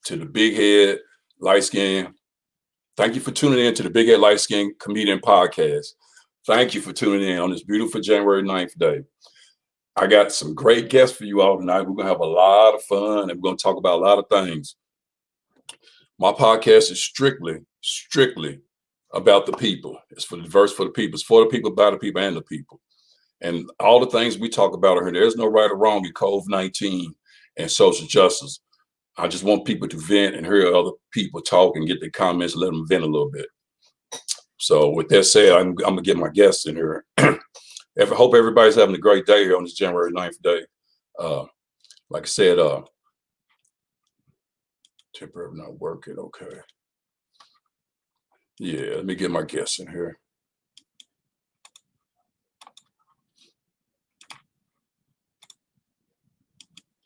to the Big Head Light Skin. Thank you for tuning in to the Big Head Light Skin Comedian Podcast. Thank you for tuning in on this beautiful January 9th day. I got some great guests for you all tonight. We're going to have a lot of fun, and we're going to talk about a lot of things. My podcast is strictly about the people. It's for the diverse, for the people. It's for the people, by the people, and the people. And all the things we talk about are here. There's no right or wrong in COVID-19 and social justice. I just want people to vent and hear other people talk and get their comments, let them vent a little bit. So with that said, I'm going to get my guests in here. I hope everybody's having a great day here on this January 9th day. Like I said, temporary not working. Okay. Yeah, let me get my guests in here.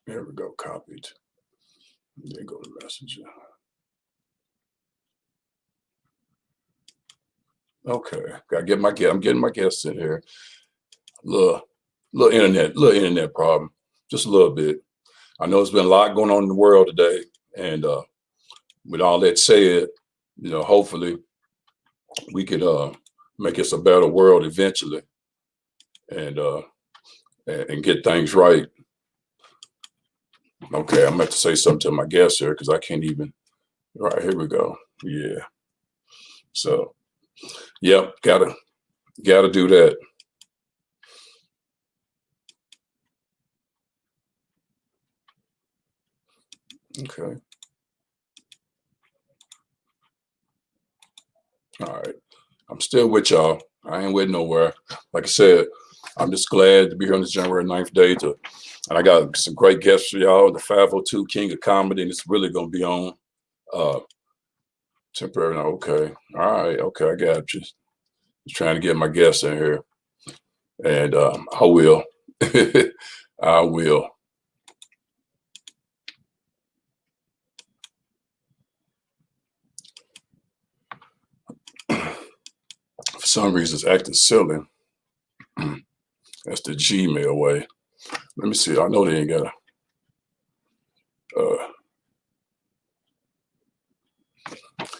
There we go, copied. There go the messenger. Okay, gotta get my guest. I'm getting my guests in here. Little internet problem, just a little bit. I know there's been a lot going on in the world today, and with all that said, you know, hopefully we could make us a better world eventually, and get things right. Okay, I'm going to say something to my guests here because I can't even. Right, here we go. Yeah. So, yep, gotta do that. Okay. All right. I'm still with y'all. I ain't with nowhere. Like I said, I'm just glad to be here on this January 9th day and I got some great guests for y'all. The 502 King of Comedy, and it's really gonna be on temporary. Okay. All right. Okay, I got you. Just trying to get my guests in here. And I will. I will. For some reason, it's acting silly. That's the Gmail way. Let me see. I know they ain't got a.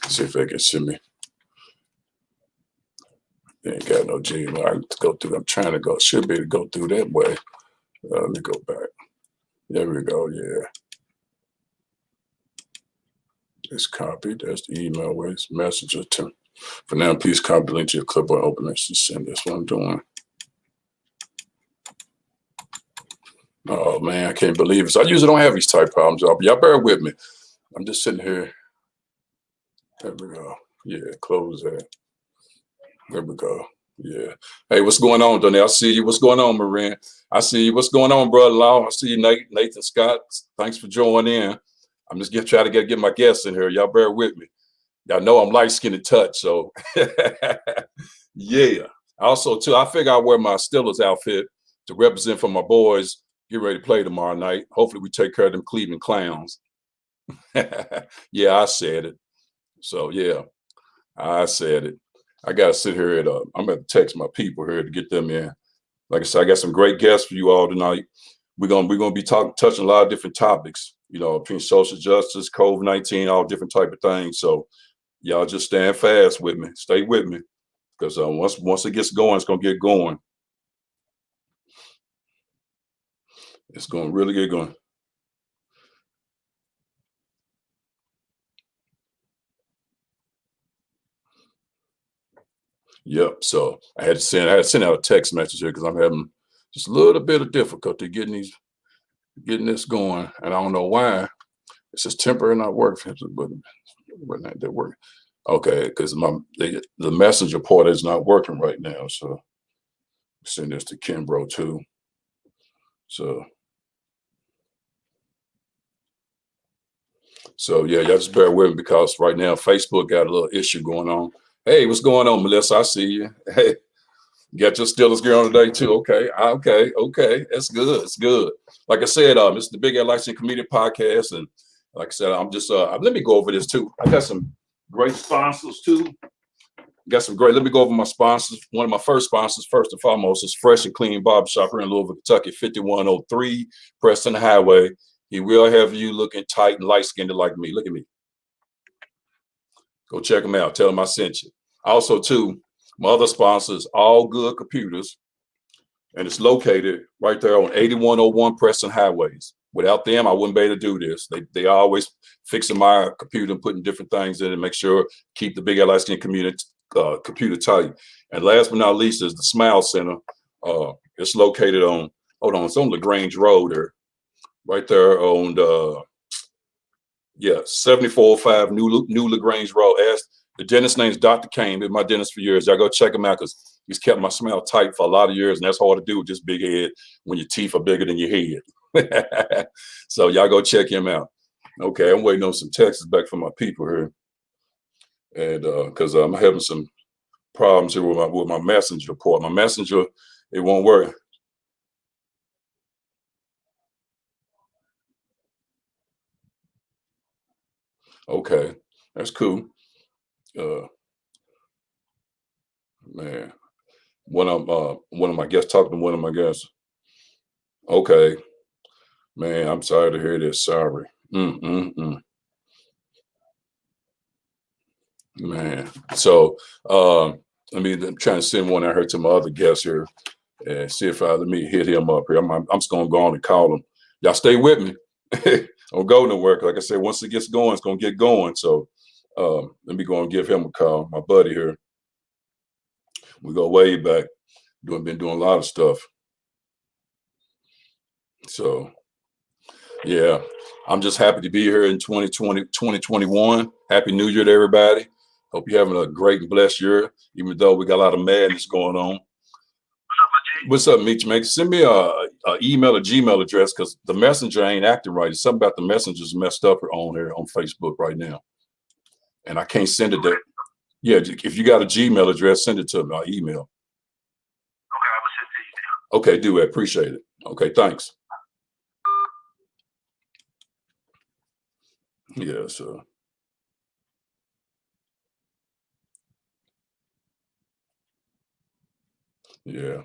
See if they can send me. They ain't got no Gmail. I have to go through. I'm trying to go. Should be able to go through that way. Let me go back. There we go. Yeah. It's copied. That's the email way. It's messenger to. For now, please copy the link to your clipboard. Open this and send. That's what I'm doing. Oh man, I can't believe it. So I usually don't have these type problems, y'all bear with me. I'm just sitting here. There we go. Yeah, close that. There we go. Yeah. Hey, what's going on, Donnell? I see you. What's going on, Marin? I see you. What's going on, brother-in-law? I see you, Nathan Scott. Thanks for joining in. I'm just trying to get my guests in here. Y'all bear with me. Y'all know I'm light-skinned and touch, so yeah. Also, too, I figure I'll wear my Steelers outfit to represent for my boys. Get ready to play tomorrow night. Hopefully we take care of them Cleveland Clowns. Yeah, I said it. So yeah, I said it. I gotta sit here at I'm gonna text my people here to get them in. Like I said, I got some great guests for you all tonight. We're gonna be touching a lot of different topics, you know, between social justice, COVID-19, all different type of things. So y'all just stand fast with me, stay with me, because once it gets going, it's gonna get going. It's going to really get going. Yep. So I had to send out a text message here because I'm having just a little bit of difficulty getting this going, and I don't know why. It says temporary not working, but not that work. Okay, because the messenger port is not working right now. So send this to Kimbro too. So yeah, y'all just bear with me because right now Facebook got a little issue going on. Hey, what's going on, Melissa? I see you. Hey, you got your Steelers gear on today too. Okay. That's good. It's good. Like I said, it's the Big Head Light Skin Comedian Podcast, and like I said, I'm just let me go over this too. I got some great sponsors too. Let me go over my sponsors. One of my first sponsors, first and foremost, is Fresh and Clean Barbershop here in Louisville, Kentucky, 5103 Preston Highway. He will have you looking tight and light-skinned like me. Look at me. Go check him out. Tell him I sent you. Also, too, my other sponsors, All Good Computers, and it's located right there on 8101 Preston Highways. Without them, I wouldn't be able to do this. They always fixing my computer and putting different things in it, make sure keep the Big LI Skin community computer tight. And last but not least is the Smile Center. It's located on, hold on, it's on LaGrange Road there, right there on 7405 New LaGrange Road. The dentist name's Dr. Kane. Been my dentist for years. Y'all go check him out because he's kept my smile tight for a lot of years, and that's hard to do with this big head when your teeth are bigger than your head. So y'all go check him out. Okay, I'm waiting on some texts back from my people here, and because I'm having some problems here with my messenger port. My messenger, it won't work. Okay, that's cool. Man, one of my guests, talking to one of my guests. Okay, man, I'm sorry to hear this. Sorry. Man. So I'm trying to send one I heard to my other guests here and see if let me hit him up here. I'm just gonna go on and call him. Y'all stay with me. Don't go nowhere. Like I said, once it gets going, it's gonna get going. So let me go and give him a call. My buddy here. We go way back. Been doing a lot of stuff. So yeah, I'm just happy to be here in 2020, 2021. Happy New Year to everybody. Hope you're having a great and blessed year, even though we got a lot of madness going on. What's up, Meech, man? Send me a email or Gmail address because the messenger ain't acting right. It's something about the messenger's messed up on here on Facebook right now. And I can't send it there. Yeah, if you got a Gmail address, send it to my email. Okay, I will send it to you now. Okay, do it. Appreciate it. Okay, thanks. Yeah, so. Yeah.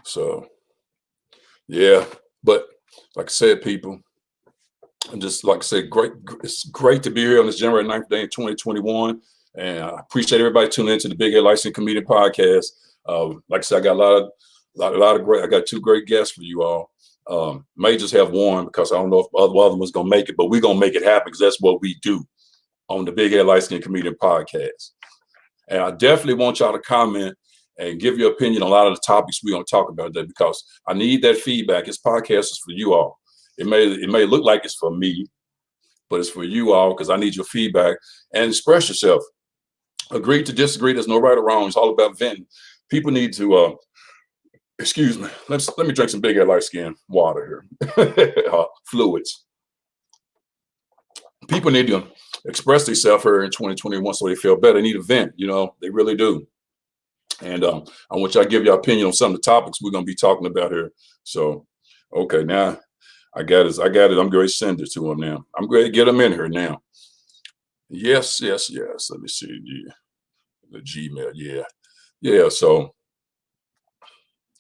So, yeah. But like I said, people, and just like I said, it's great to be here on this January 9th day in 2021. And I appreciate everybody tuning into the Big Head Licensing Comedian Podcast. Like I said, I got a lot of great, I got two great guests for you all. May just have one because I don't know if the other one's gonna make it, but we're gonna make it happen because that's what we do on the Big Head Licensing Comedian Podcast. And I definitely want y'all to comment and give your opinion on a lot of the topics we're going to talk about today because I need that feedback. This podcast is for you all. It may look like it's for me, but it's for you all because I need your feedback and express yourself. Agree to disagree. There's no right or wrong. It's all about venting. People need to, excuse me. Let me drink some Big Head Light Skin water here. Fluids. People need to express themselves here in 2021 so they feel better. They need a vent, they really do. And I want y'all to give your opinion on some of the topics we're going to be talking about here. So, okay, now I got it. I'm going to send it to him now. I'm going to get him in here now. Yes. Let me see. The Gmail. Yeah. So,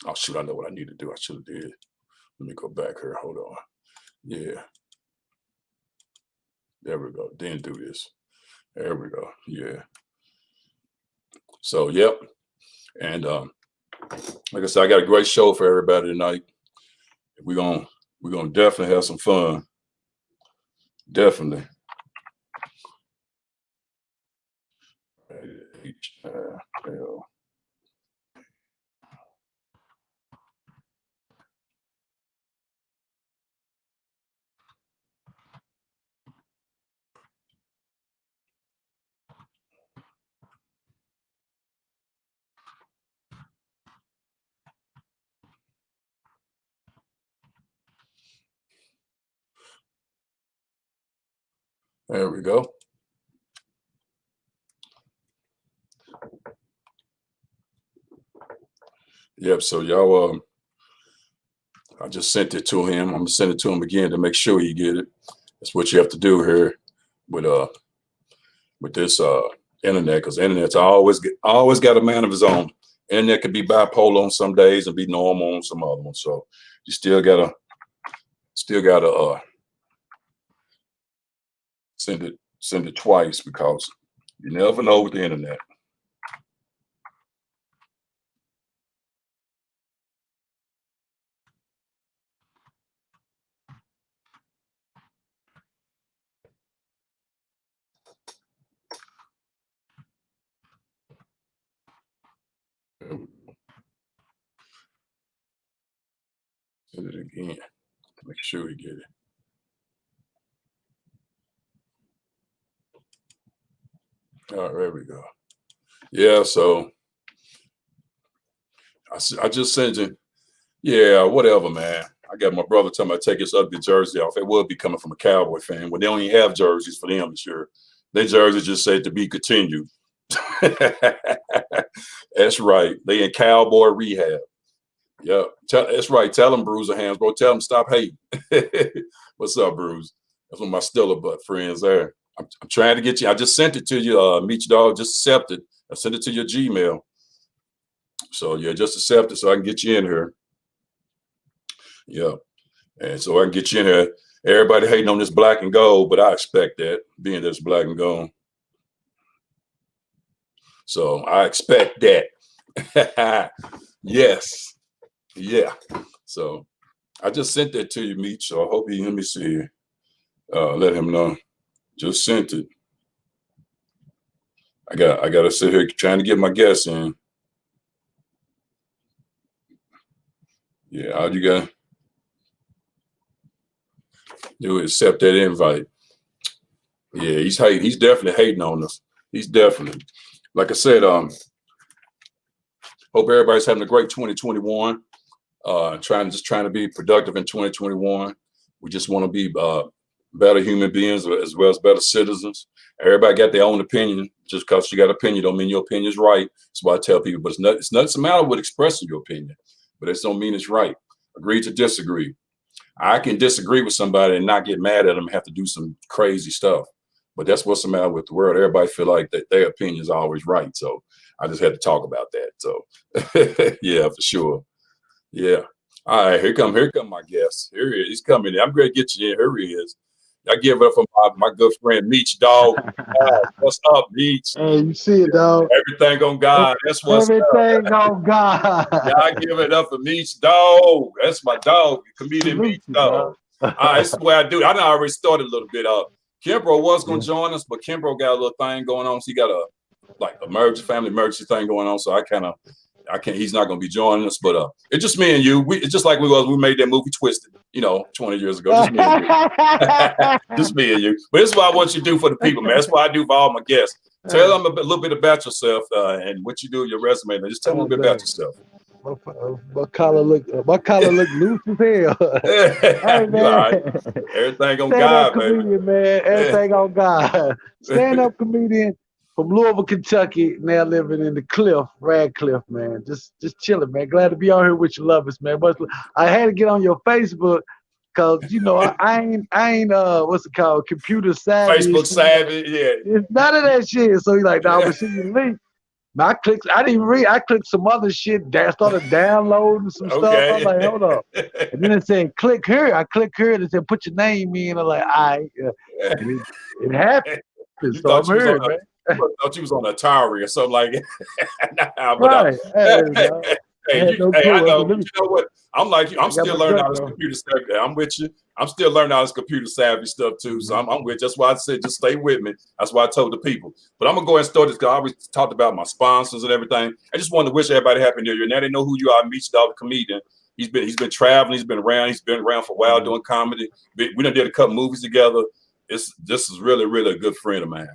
oh, shoot, I know what I need to do. I should have did. Let me go back here. Hold on. Yeah. There we go. Didn't do this. There we go. Yeah. So, yep. And like I said, I got a great show for everybody tonight. We're gonna definitely have some fun. Definitely. BHLC. There we go. Yep. So y'all, I just sent it to him. I'm gonna send it to him again to make sure he get it. That's what you have to do here with this internet, because internet's always got a man of his own. Internet can be bipolar on some days and be normal on some other ones. So you still gotta Still gotta send it twice because you never know with the internet. Send it again. Make sure we get it. All right, there we go. Yeah, so I just sent you. Yeah, whatever, man. I got my brother telling me to take his ugly jersey off. It would be coming from a Cowboy fan. Well, they don't even have jerseys for them this year. Their jerseys just say to be continued. That's right. They in Cowboy rehab. Yeah, that's right. Tell them, Bruiser Hands, bro. Tell them stop hating. What's up, Bruce? That's one of my Stiller butt friends there. I'm trying to get you. I just sent it to you, Meech Dog. Just accept it. I sent it to your Gmail. So yeah, just accept it so I can get you in here. Yeah, and so I can get you in here. Everybody hating on this black and gold, but I expect that being this black and gold. So I expect that. Yes. Yeah. So I just sent that to you, Meech. So I hope he let me see. Let him know. Just sent it. I gotta sit here trying to get my guests in. Yeah, all you gotta do is accept that invite. Yeah, he's hating. He's definitely hating on us. He's definitely, like I said, hope everybody's having a great 2021. Trying to be productive in 2021. We just want to be better human beings as well as better citizens. Everybody got their own opinion. Just because you got an opinion don't mean your opinion is right. That's why I tell people, but it's not the matter with expressing your opinion, but it don't mean it's right. Agree to disagree. I can disagree with somebody and not get mad at them and have to do some crazy stuff. But that's what's the matter with the world. Everybody feel like that their opinion is always right. So I just had to talk about that. So yeah, for sure. Yeah. All right, here come my guest. Here he is. He's coming in. I'm going to get you in. Here he is. I give it up for my good friend Meech Dog. What's up, Meech? Hey, you see it, dog. Everything on God. That's what's Everything up. on God. Y'all give it up for Meech Dog. That's my dog, comedian Meech Dog. All right, this is what I do. I done already started a little bit up. Kimbro was going to join us, but Kimbro got a little thing going on. So he got a family emergency thing going on. So I can't, he's not going to be joining us, but it's just me and you. It's just like we made that movie Twisted, 20 years ago. Just me and you. Just me and you. But this is what I want you to do for the people, man. That's what I do for all my guests. Tell them a little bit about yourself and what you do, your resume, man. Just tell them a little bit about yourself. My collar look loose as hell. Hey, man. All right. Everything on God, comedian, man. Everything on God. Stand-up comedian from Louisville, Kentucky. Now living in the Radcliffe, man. Just chilling, man. Glad to be on here with your lovers, man. But I had to get on your Facebook because I ain't what's it called, computer savvy. Facebook savvy, yeah. It's none of that shit. So he's like, "No, I'm gonna send you the link." I clicked some other shit, started downloading some stuff. I was like, hold up. And then it said, click here. I click here and it said, put your name in. I'm like, all right. And it happened. So I'm here, man. I thought you was on Atari or something like that. Right. I know. You know what? I'm like you. I'm still learning all this computer savvy. I'm with you. I'm still learning all this computer savvy stuff too. So I'm with you. That's why I said just stay with me. That's why I told the people. But I'm gonna go ahead and start this because I always talked about my sponsors and everything. I just wanted to wish everybody happy New Year. Now they know who you are. Meech Dog, the comedian. He's been traveling. He's been around. He's been around for a while doing comedy. We done did a couple movies together. This is really, really a good friend of mine.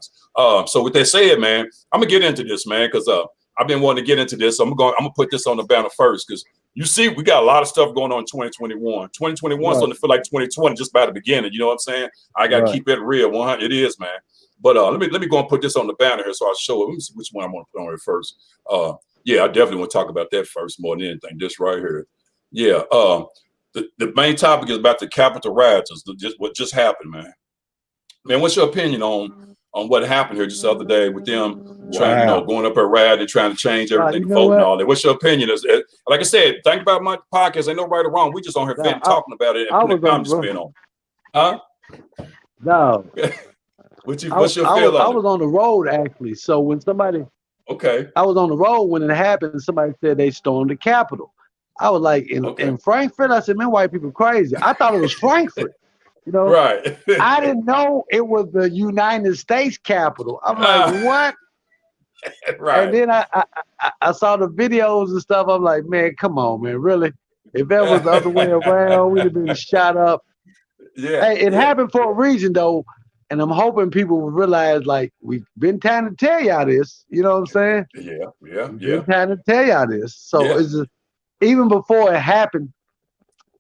So with that said, man, I'm gonna get into this, man, because I've been wanting to get into this. So I'm gonna put this on the banner first because you see, we got a lot of stuff going on in 2021. 2021 is starting to feel like 2020 just by the beginning. You know what I'm saying? I gotta keep it real. 100, it is, man. But let me go and put this on the banner here so I'll show it. Let me see which one I want to put on here first. Yeah, I definitely want to talk about that first more than anything. This right here. Yeah. The main topic is about the Capitol riots. What just happened, man. Man, what's your opinion on what happened here just the other day with them trying, going up a rally, trying to change everything, you know voting, what? all that. What's your opinion? Like I said, think about my podcast. Ain't no right or wrong. We just on here venting, talking about it and putting a comment spin on. Huh? No. What's your feel on it? I was on the road actually. So when somebody I was on the road when it happened, somebody said they stormed the Capitol. I was like, in Frankfurt, I said, man, white people crazy. I thought it was Frankfurt. Right. I didn't know it was the United States Capitol. I'm like, what? Right. And then I saw the videos and stuff. I'm like, man, come on, man, really? If that was the other way around, we'd have been shot up. Yeah. Hey, it happened for a reason, though. And I'm hoping people will realize, like, we've been trying to tell y'all this. You know what I'm saying? Yeah. We've been trying to tell y'all this. So it's just, even before it happened,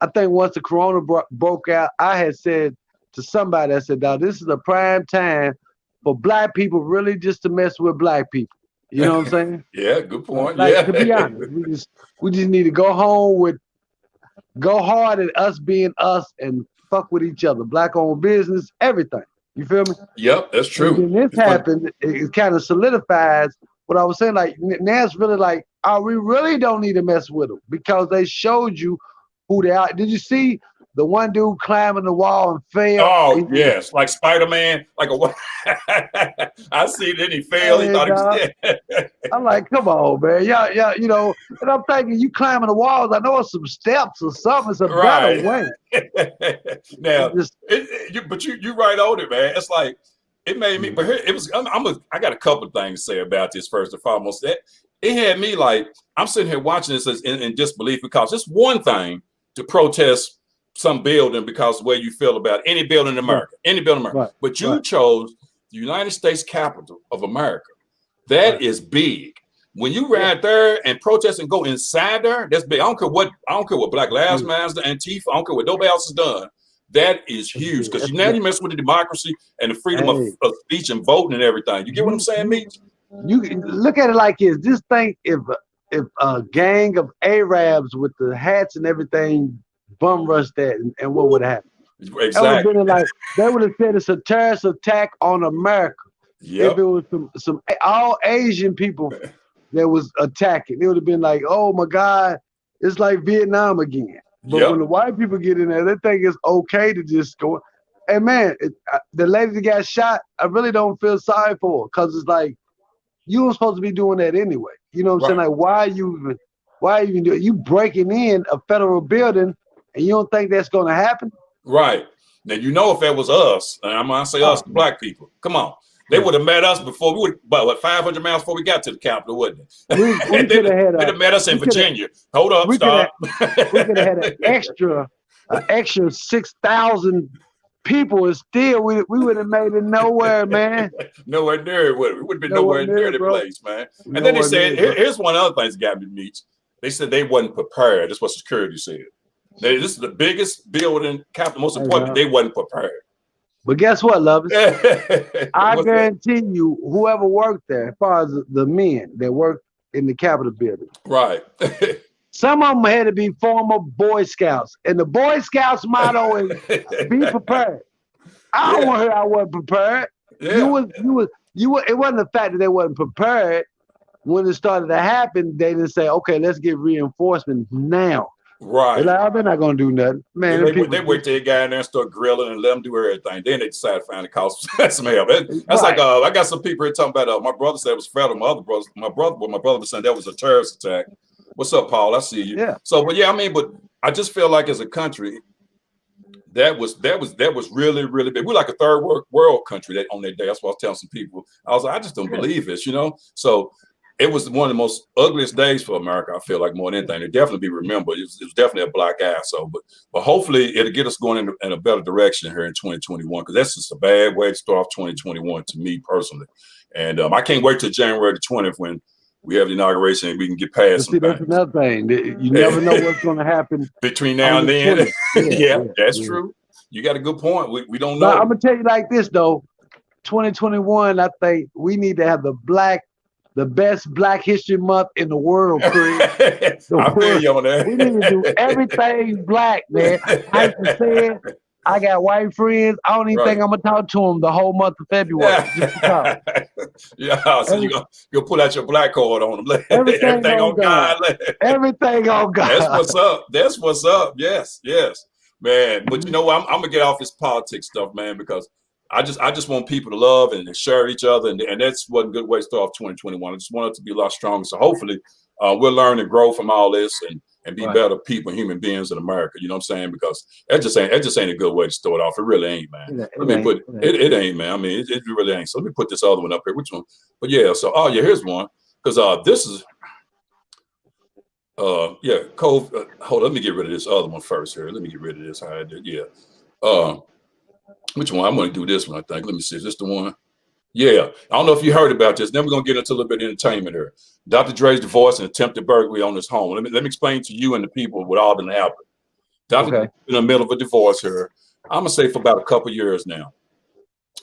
I think once the corona broke out, I had said to somebody, I said, "Now this is a prime time for black people really just to mess with black people." You know what I'm saying? Yeah, good point. Like, to be honest, we just need to go hard at us being us and fuck with each other. Black-owned business, everything. You feel me? Yep, that's true. And then this happened, it kind of solidifies what I was saying. Like, now it's really like, we really don't need to mess with them because they showed you who they are. Did you see the one dude climbing the wall and fell? Oh, yes, like Spider-Man, like a I see it, and he fell. He thought he was dead. I'm like, come on, man. Yeah, and I'm thinking, you climbing the walls, I know it's some steps or something. It's a better way. Now, but you right on it, man. It's like, it made me, but here, it was, I got a couple of things to say about this first and foremost. It had me like, I'm sitting here watching this in disbelief because it's one thing to protest some building because of the way you feel about any building in America, Right. But you chose the United States Capitol of America. That is big. When you ride there and protest and go inside there, that's big. I don't care what Black Lives Matter, Antifa, I don't care what nobody else has done. That is huge because now you mess with the democracy and the freedom of speech and voting and everything. You get what I'm saying, Meech? You look at it like this. Just think if a gang of Arabs with the hats and everything bum rushed that, and what would happen? Exactly. They would have said it's a terrorist attack on America. Yep. If it was some all Asian people that was attacking, it would have been like, oh my God, it's like Vietnam again. But when the white people get in there, they think it's okay to just go. Hey man, the lady that got shot, I really don't feel sorry for her because it's like, you were supposed to be doing that anyway. You know what I'm saying? Like, why even do it? You breaking in a federal building and you don't think that's gonna happen? Right. Now if that was us, and I'm gonna say us, the black people, come on. They would have met us before we would, about 500 miles before we got to the Capitol, wouldn't they? They'd have met us in Virginia. Hold up, stop. We could have had an extra 6,000 people, and still we would have made it nowhere, man. Nowhere near it. We would have been nowhere near the place, man. And then they said, here's one other thing that got me, Meech. They said they wasn't prepared. That's what security said. This is the biggest building, Capitol, most important. They wasn't prepared. But guess what, lovers? I guarantee you, whoever worked there, as far as the men that worked in the Capitol building, right? Some of them had to be former Boy Scouts, and the Boy Scouts motto is "Be prepared." I don't want to hear I wasn't prepared. You were. It wasn't the fact that they wasn't prepared. When it started to happen, they didn't say, "Okay, let's get reinforcement now." Right. They're like, they're not gonna do nothing, man. They wait till the guy in there and start grilling and let them do everything. Then they decide to finally call some help. That's like I got some people here talking about. My brother said it was federal. My brother was saying that was a terrorist attack. What's up, Paul? I see you. Yeah. So, but I just feel like as a country, that was really, really big. We're like a third world country on that day. That's what I was telling some people. I was like, I just don't believe this, So it was one of the most ugliest days for America. I feel like more than anything. It definitely be remembered. It was definitely a black eye. So, but hopefully it'll get us going in a better direction here in 2021, because that's just a bad way to start off 2021 to me personally. And I can't wait till January the 20th when we have the inauguration and we can get past. See, that's another thing. You never know what's going to happen between now and then. That's true. You got a good point. We don't know. But I'm gonna tell you like this though. 2021, I think we need to have the best Black History Month in the world, Craig. I feel you on that. We need to do everything black, man. I I got white friends. I don't even think I'm gonna talk to them the whole month of February. Just because. Yeah, so you'll pull out your black card on them. Everything on God. Everything on God. That's what's up. That's what's up. Yes, yes, man. But you know what? I'm gonna get off this politics stuff, man, because I just want people to love and share each other, and that's one good way to start off 2021. I just want it to be a lot stronger. So hopefully, we'll learn and grow from all this and be better people, human beings in America. You know what I'm saying? Because that just ain't a good way to start off. It really ain't, man. It ain't, man. I mean, it really ain't. So let me put this other one up here. Which one? But yeah. So here's one, because this is Cove. Hold on, let me get rid of this other one first here. Let me get rid of this. How I did. Yeah. Which one? I'm going to do this one, I think. Let me see. Is this the one? Yeah. I don't know if you heard about this. Then we're going to get into a little bit of entertainment here. Dr. Dre's divorce and attempted burglary on his home. Let me explain to you and the people what all done happened. Dr. Dre's in the middle of a divorce here. I'm going to say for about a couple years now.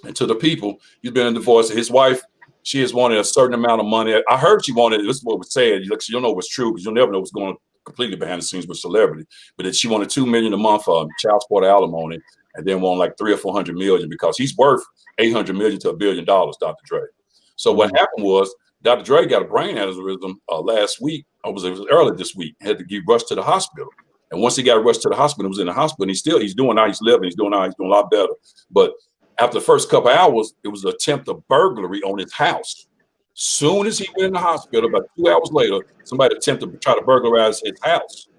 And to the people, he's been in a divorce. His wife, she has wanted a certain amount of money. I heard she wanted, this is what was said. You don't know what's true because you'll never know what's going on completely behind the scenes with celebrity. But that she wanted $2 million a month for child support alimony, and then won like 300 or 400 million because he's worth 800 million to $1 billion, Dr. Dre. So what happened was Dr. Dre got a brain aneurysm last week. It was early this week. Had to get rushed to the hospital. And once he got rushed to the hospital, he was in the hospital. And he's doing how he's living. He's doing a lot better. But after the first couple of hours, it was an attempt of burglary on his house. Soon as he went in the hospital, about 2 hours later, somebody attempted to try to burglarize his house.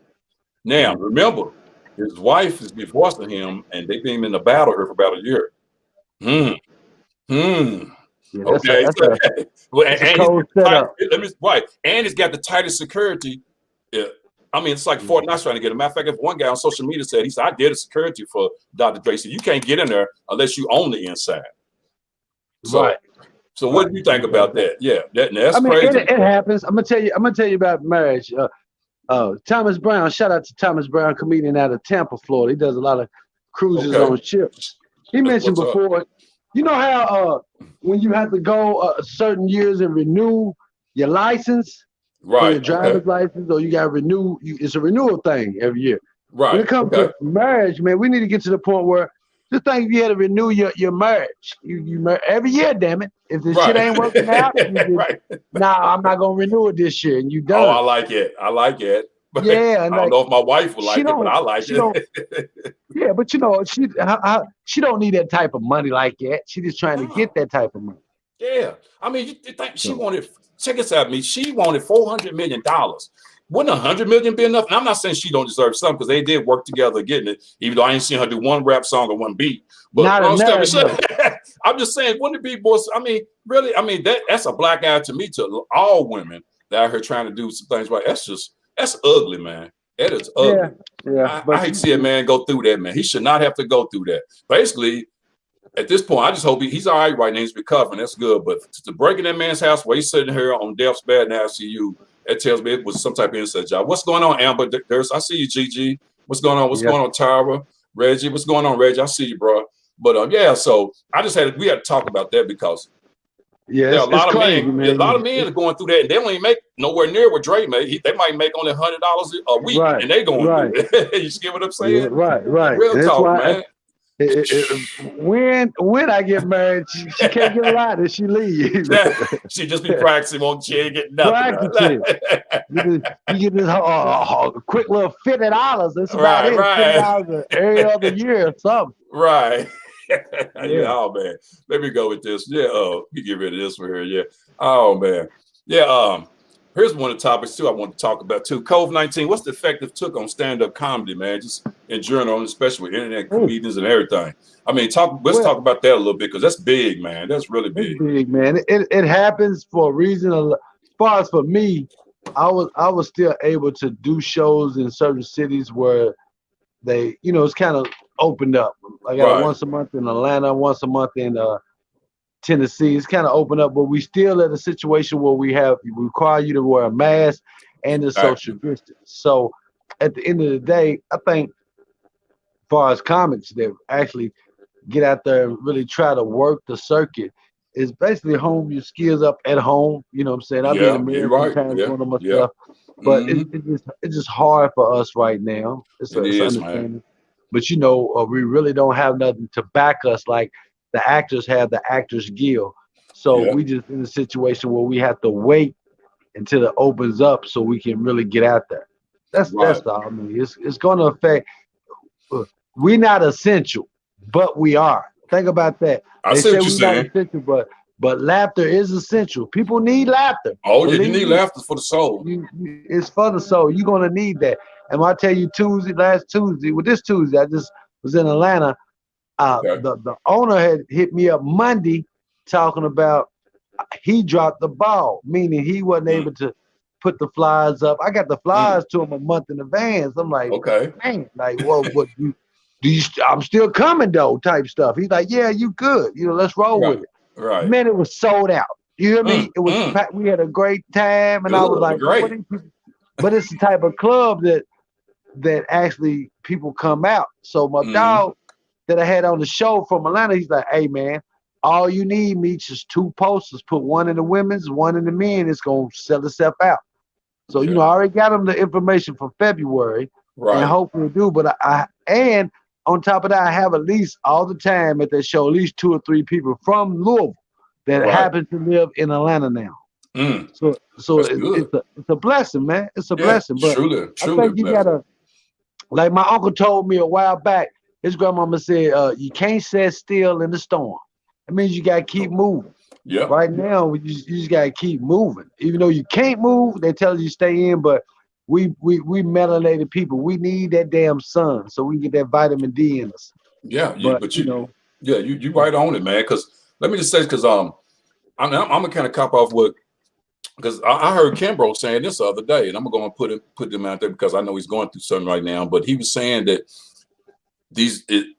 Now, remember, his wife is divorcing him, and they've been in a battle here for about a year. Yeah, Okay. And he's got the tightest security. Yeah. I mean, it's like Fort Knox trying to get him. Matter of fact, if one guy on social media said, he said, I did a security for Dr. Dre. So you can't get in there unless you own the inside. So, so what do you think about that? Yeah, that's crazy. It happens. I'm gonna tell you about marriage. Thomas Brown, shout out to Thomas Brown, comedian out of Tampa, Florida. He does a lot of cruises on ships. He mentioned before, you know how when you have to go certain years and renew your license, for your driver's license, or you got to renew, it's a renewal thing every year. Right. When it comes to marriage, man, we need to get to the point where just think if you had to renew your marriage, you every year, damn it. If the shit ain't working out, I'm not gonna renew it this year, and you done. Oh, I like it. But yeah, I don't know if my wife would like it, but I like it. Yeah, but you know, she don't need that type of money like that. She just trying to get that type of money. Yeah, I mean, you think she wanted? Check this out, she wanted $400 million. Wouldn't $100 million be enough? And I'm not saying she don't deserve something because they did work together getting it. Even though I ain't seen her do one rap song or one beat. But I'm just saying, wouldn't it be more? I mean, really, I mean that's a black eye to me, to all women that are here trying to do some things right. That's ugly, man. That is ugly. Yeah. I hate to see a man go through that, man. He should not have to go through that. Basically, at this point, I just hope he's all right now. He's recovering. That's good. But to break in that man's house while he's sitting here on death's bed in the ICU, that tells me it was some type of inside job. What's going on, Amber? I see you, Gigi. What's going on? What's going on, Tyra? Reggie? What's going on, Reggie? I see you, bro. But so we had to talk about that because a lot of men are going through that, and they don't even make nowhere near what Dre made. They might make only $100 a week, and they going through it. You see what I'm saying? Yeah, right. Real talk, man. When I get married, she can't get a lot if she leaves. She just be practicing on she ain't getting nothing. You get this quick little $50. That's about it. $50 every other year or something. Right. Oh man. Let me go with this. Yeah. We get rid of this one here. Yeah. Oh man. Yeah. Here's one of the topics too I want to talk about too. COVID-19. What's the effect it took on stand-up comedy, man? Just in general, especially with internet comedians and everything. I mean, let's talk about that a little bit because that's big, man. That's really big. It's big, man. It happens for a reason. As far as for me, I was still able to do shows in certain cities where they, it's kind of opened up. I got once a month in Atlanta, once a month in Tennessee. It's kind of opened up, but we still at a situation where we require you to wear a mask and the social distance. So at the end of the day, I think as far as comics that actually get out there and really try to work the circuit is basically hone your skills up at home. You know what I'm saying? I've been in America sometimes doing my stuff, but it's just hard for us right now. It's understanding. but we really don't have nothing to back us like the actors have the Actors Guild. So Yeah. we just in a situation where we have to wait until it opens up so we can really get out there. Right. That's all. I mean, it's going to affect. We're not essential, but we are. Think about that. I They see say what you're we're not saying. essential, but laughter is essential. People need laughter. Oh yeah, you Believe need me, laughter for the soul. it's for the soul. You're gonna need that. And when I tell you last Tuesday, this Tuesday, I just was in Atlanta. Okay. The owner had hit me up Monday talking about he dropped the ball, meaning he wasn't Mm, able to put the flyers up. I got the mm. flyers to him a month in advance. I'm like, Okay. man, like, well, what do you? I'm still coming though, type stuff. He's like, yeah, you good. Let's roll with Right. it. Right. Man, it was sold out. You hear me? Mm, It was mm. we had a great time, and I was Good. like, man, what Great. these people? But it's the type of club that actually people come out. So my Mm. dog that I had on the show from Atlanta, he's like, hey man, all you need me just 2 posters. Put one in the women's, one in the men. It's gonna sell itself out. So Yeah. I already got them the information for February, and Right. hopefully do. But and on top of that, I have at least all the time at that show, at least 2 or 3 people from Louisville that Right. happen to live in Atlanta now. Mm. So That's good. it's a blessing, man. It's a Yeah. blessing. But Truly, I truly a think you blessing. gotta, like my uncle told me a while back. His grandmama said, "You can't sit still in the storm. That means you gotta keep moving." Yep. Right now, you just gotta keep moving. Even though you can't move, they tell you stay in. But we melanated people. We need that damn sun so we can get that vitamin D in us. Yeah. But But you right on it, man. Because let me just say, because I'm gonna kind of cop off what, because I heard Kimbrough saying this the other day, and I'm gonna put them out there because I know he's going through something right now. But he was saying that the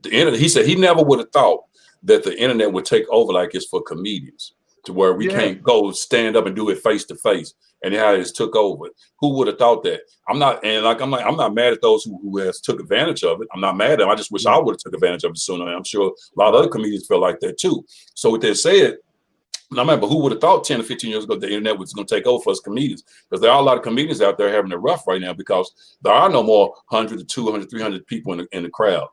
internet. He said he never would have thought that the internet would take over like it's for comedians, to where we yeah, can't go stand up and do it face to face, and how it's took over. Who would have thought that? I'm not, and like I'm not mad at those who has took advantage of it. I'm not mad at them. I just wish I right, would have took advantage of it sooner. And I'm sure a lot of other right, comedians feel like that too. So with that said, no matter who would have thought 10 or 15 years ago the internet was going to take over for us comedians? Because there are a lot of comedians out there having it rough right now because there are no more 100 to 200, 300 people in the crowd.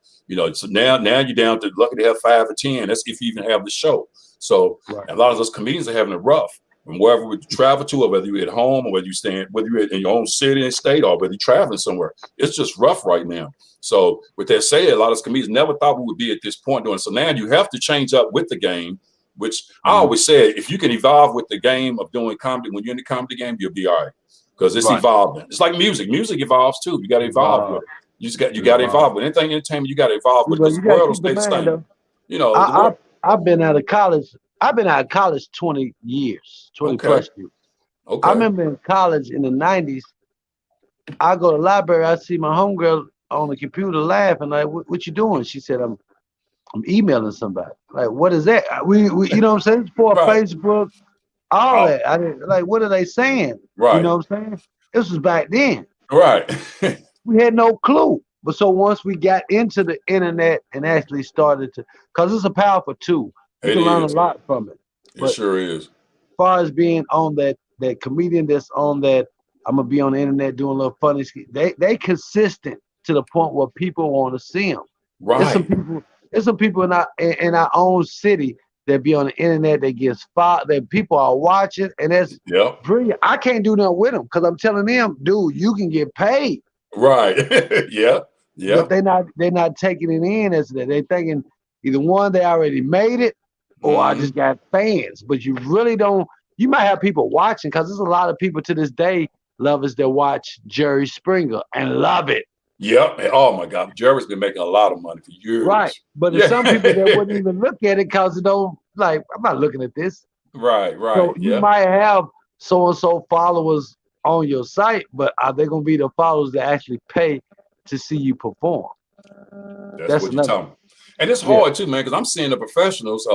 So now you're down to lucky to have 5 or 10. That's if you even have the show. So right. a lot of those comedians are having it rough. And wherever we travel to, or whether you're at home, or whether you're in your own city and state, or whether you're traveling somewhere, it's just rough right now. So with that said, a lot of comedians never thought we would be at this point doing. So now you have to change up with the game, which I Mhm. always said, if you can evolve with the game of doing comedy, when you're in the comedy game, you'll be all right. Because it's Right. evolving. It's like music. Music evolves too. You got to evolve with Evolve. it. You got to evolve with anything entertainment. You got to evolve with it But because you the gotta world will keep the stay the mind same. though. The I, world. I've been out of college. I've been out of college 20 years, 20 Okay. plus years. I Okay. remember in college in the 90s, I go to the library, I see my homegirl on the computer laughing, like, what you doing? She said, I'm emailing somebody. Like, what is that? We you know what I'm saying? It's for Right. Facebook, all Oh, that. I didn't like, what are they saying? You right. know what I'm saying? This was back then. Right. We had no clue. But so once we got into the internet and actually started to, because it's a powerful tool, you It can learn a is. lot from it. It But sure is. far as being on that comedian that's on that, I'm gonna be on the internet doing a little funny skit. They consistent to the point where people want to see them. There's some Right. people. There's some people in our own city that be on the internet that gets fired. That people are watching, and that's Yep. brilliant. I can't do nothing with them because I'm telling them, dude, you can get paid. Right. Yeah. But Yeah. they're not taking it in as that. They're thinking either one, they already made it, or I Hmm. just got fans. But you really don't. You might have people watching because there's a lot of people to this day lovers that watch Jerry Springer and love it. Yep. And, oh my God, Jerry's been making a lot of money for Right. years. But there's Yeah. some people that wouldn't even look at it because they don't like, I'm not looking at this. Right. Right. So you Yeah. might have so and so followers on your site, but are they gonna be the followers that actually pay to see you perform? That's That's what you're another. talking. And it's Yeah. hard too, man, because I'm seeing the professionals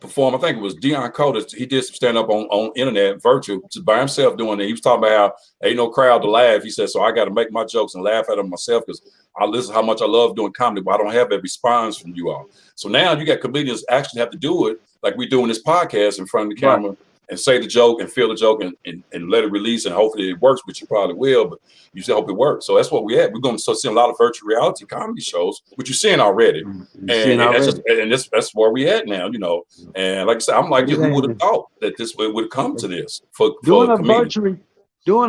perform. I think it was Deion Cotis. He did some stand up on internet, virtual, just by himself doing it. He was talking about how ain't no crowd to laugh. He said, so I got to make my jokes and laugh at them myself because I listen how much I love doing comedy, but I don't have that response from you all. So now you got comedians actually have to do it like we do in this podcast in front of the Right. camera and say the joke and feel the joke and let it release, and hopefully it works, which you probably will, but you still hope it works. So that's what we had. We're going to start seeing a lot of virtual reality comedy shows, which you're seeing already. That's where we at now, you know. And like I said, I'm like, who would have thought that this would come to this for doing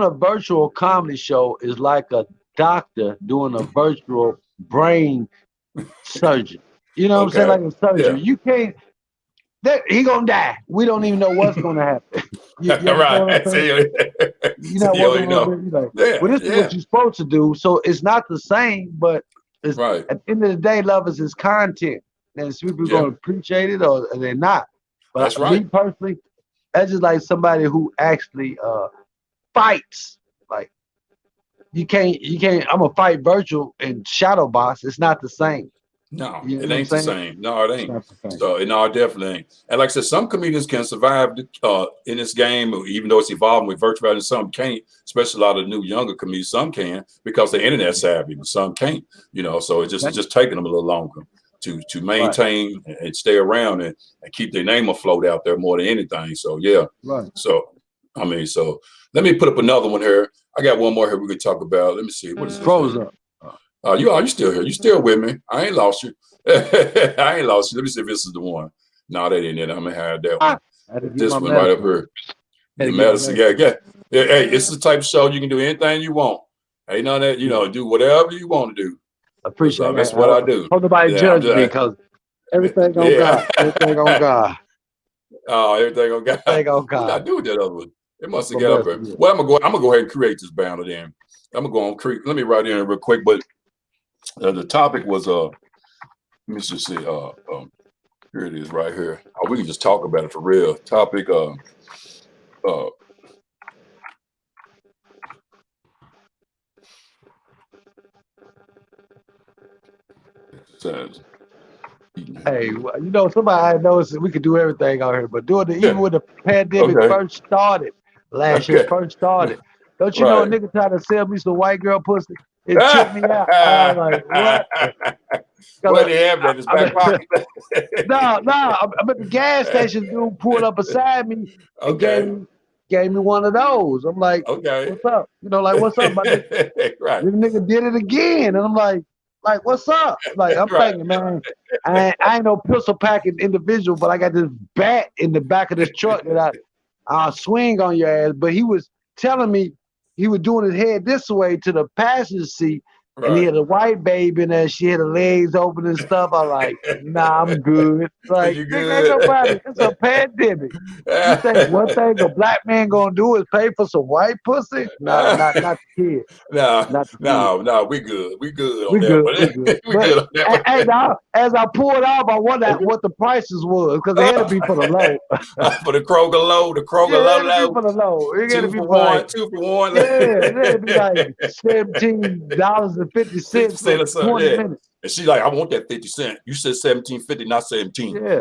a virtual comedy show is like a doctor doing a virtual brain surgery. You know what I'm saying? Like a surgery. You can't. He gonna die. We don't even know what's gonna happen. You right. You know what I'm saying? Well, this is what you're supposed to do. So it's not the same, but it's, at the end of the day, love is his content. And people are gonna appreciate it or they're not. But that's right. Me personally, that's just like somebody who actually fights. Like you can't. I'm a fight virtual and shadow box. It's not the same. No, it ain't the same. No, it ain't. So no, it definitely ain't. And like I said, some comedians can survive in this game, even though it's evolving with virtual reality. Some can't, especially a lot of new younger comedians. Some can because they're internet savvy, but some can't. You know, so it's just taking them a little longer to maintain and stay around and keep their name afloat out there more than anything. So yeah. Right. So I mean, so let me put up another one here. I got one more here we could talk about. Let me see. What is this? Froze up. You still here? You still with me? I ain't lost you. I ain't lost you. Let me see if this is the one. No, that ain't it. I'm gonna have that one. This one right up here. The medicine. Yeah. Hey, it's the type of show you can do anything you want. Ain't none of that. You know, do whatever you want to do. Appreciate that's what I do. Hope nobody judge me because everything on God. Everything on God. Oh, everything on God. Everything on God. What I do with that other one? It must have got up here. Well, I'm gonna go ahead and create this banner then. I'm gonna go on create. Let me write in real quick, but the topic was let me just see here it is right here. Oh, we can just talk about it for real. Topic says, hey, you know, somebody knows we could do everything out here, but even when the pandemic first started, last year first started, don't you know a nigga tried to sell me some white girl pussy? It tripped me out. I was like, what? What do you have in his back pocket? No, I'm at the gas station. Dude pulled up beside me and gave me one of those. I'm like, what's up? You know, like, what's up, my nigga? Right. This nigga did it again. And I'm like, what's up? Like, I'm thinking, man, I ain't no pistol packing individual, but I got this bat in the back of this truck that I'll swing on your ass. But he was telling me he was doing his head this way to the passenger seat. And he had a white baby in there. She had her legs open and stuff. I'm like, nah, I'm good. Like, ain't nobody. It's a pandemic. You think one thing a black man gonna do is pay for some white pussy? Not the kid. No, we good. We good on we that good, one. We good on that one. And as I pulled off, I wondered what the prices was because it had to be for the low. For the Kroger low, low. For the low. It had to be for 2 for 1. Yeah, it had to be like $17.50 for 20 minutes. And she's like, I want that 50 cents. You said $17.50, not 17. Yeah.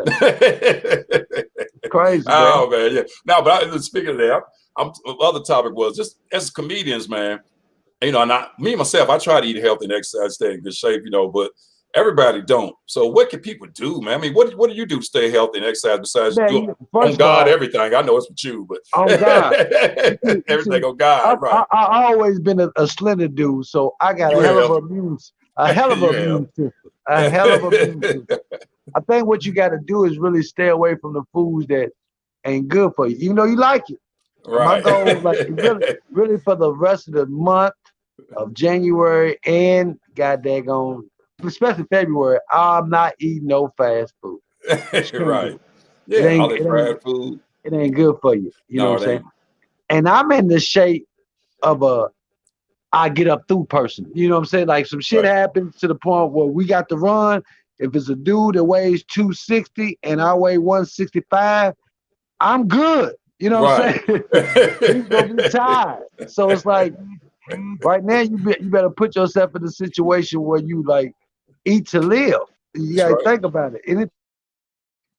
Crazy. Oh, man, yeah. No, but speaking of that, other topic was just as comedians, man, you know, and me myself, I try to eat healthy and exercise, stay in good shape, you know, but everybody don't. So what can people do, man? I mean, what do you do to stay healthy and exercise besides doing on God everything? I know it's with you, but on God. everything on God, right? I always been a slender dude, so I got a hell of a hell of immune system. I think what you got to do is really stay away from the foods that ain't good for you, even though you like it. Right. My goal is like really for the rest of the month of January and especially February, I'm not eating no fast food. Right. Yeah, all that fried food. It ain't good for you. You know what I'm saying? And I'm in the shape of I get up through person. You know what I'm saying? Like some shit happens to the point where we got to run. If it's a dude that weighs 260 and I weigh 165, I'm good. You know what I'm saying? He's gonna be tired. So it's like right now you better put yourself in a situation where you like eat to live. You gotta think about it. And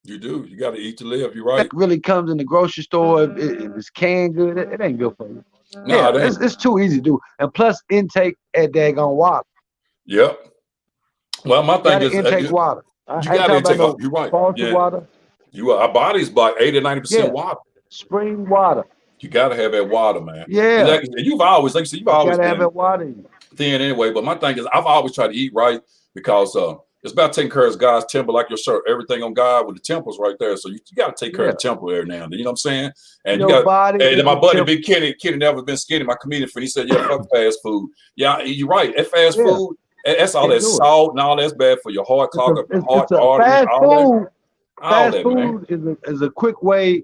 you do. You gotta eat to live. You're right. It really comes in the grocery store. If it's canned good, it ain't good for you. No, it's too easy to do. And plus intake at daggone water. Yep. Well, my thing is intake water. You gotta intake. You're right. Water. Our body's about 80 to 90% water. spring water. You gotta have that water, man. Yeah. Like, you've always, like you said, you've always gotta have been that water in you. thin anyway. But my thing is, I've always tried to eat right because it's about taking care of God's temple, like your shirt. Everything on God with the temple's right there. So you got to take care of the temple every now and then. You know what I'm saying? And your you got. body. And my buddy, Big Kenny never been skinny. My comedian friend, he said, "Yeah, fuck fast food." Yeah, you're right. That fast food, that's all that salt and all that's bad for your heart, clog up your heart, arteries, fast food. Fast food is a quick way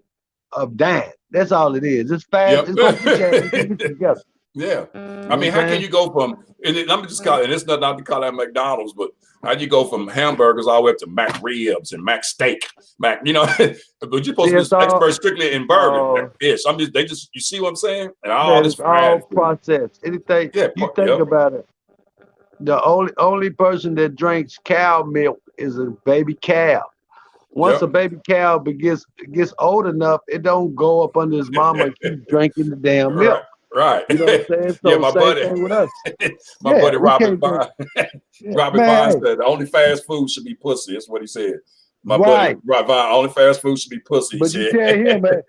of dying. That's all it is. It's fast. It's gonna get you together. Yeah, I mean, how can you go from? And let me just call it. And it's not to call that McDonald's, but how do you go from hamburgers all the way up to Mac ribs and Mac steak, Mac? You know, but you're supposed to be expert strictly in burger, fish. You see what I'm saying? And all this all processed. Anything you think about it. The only person that drinks cow milk is a baby cow. Once a baby cow gets old enough, it don't go up under his mama and keep drinking the damn milk. Right. You know what I'm saying? So my buddy. Thing with us. my buddy Robert Vine. Robert Vine said the only fast food should be pussy. That's what he said. My buddy Robert Vine, only fast food should be pussy. But you tell him, man,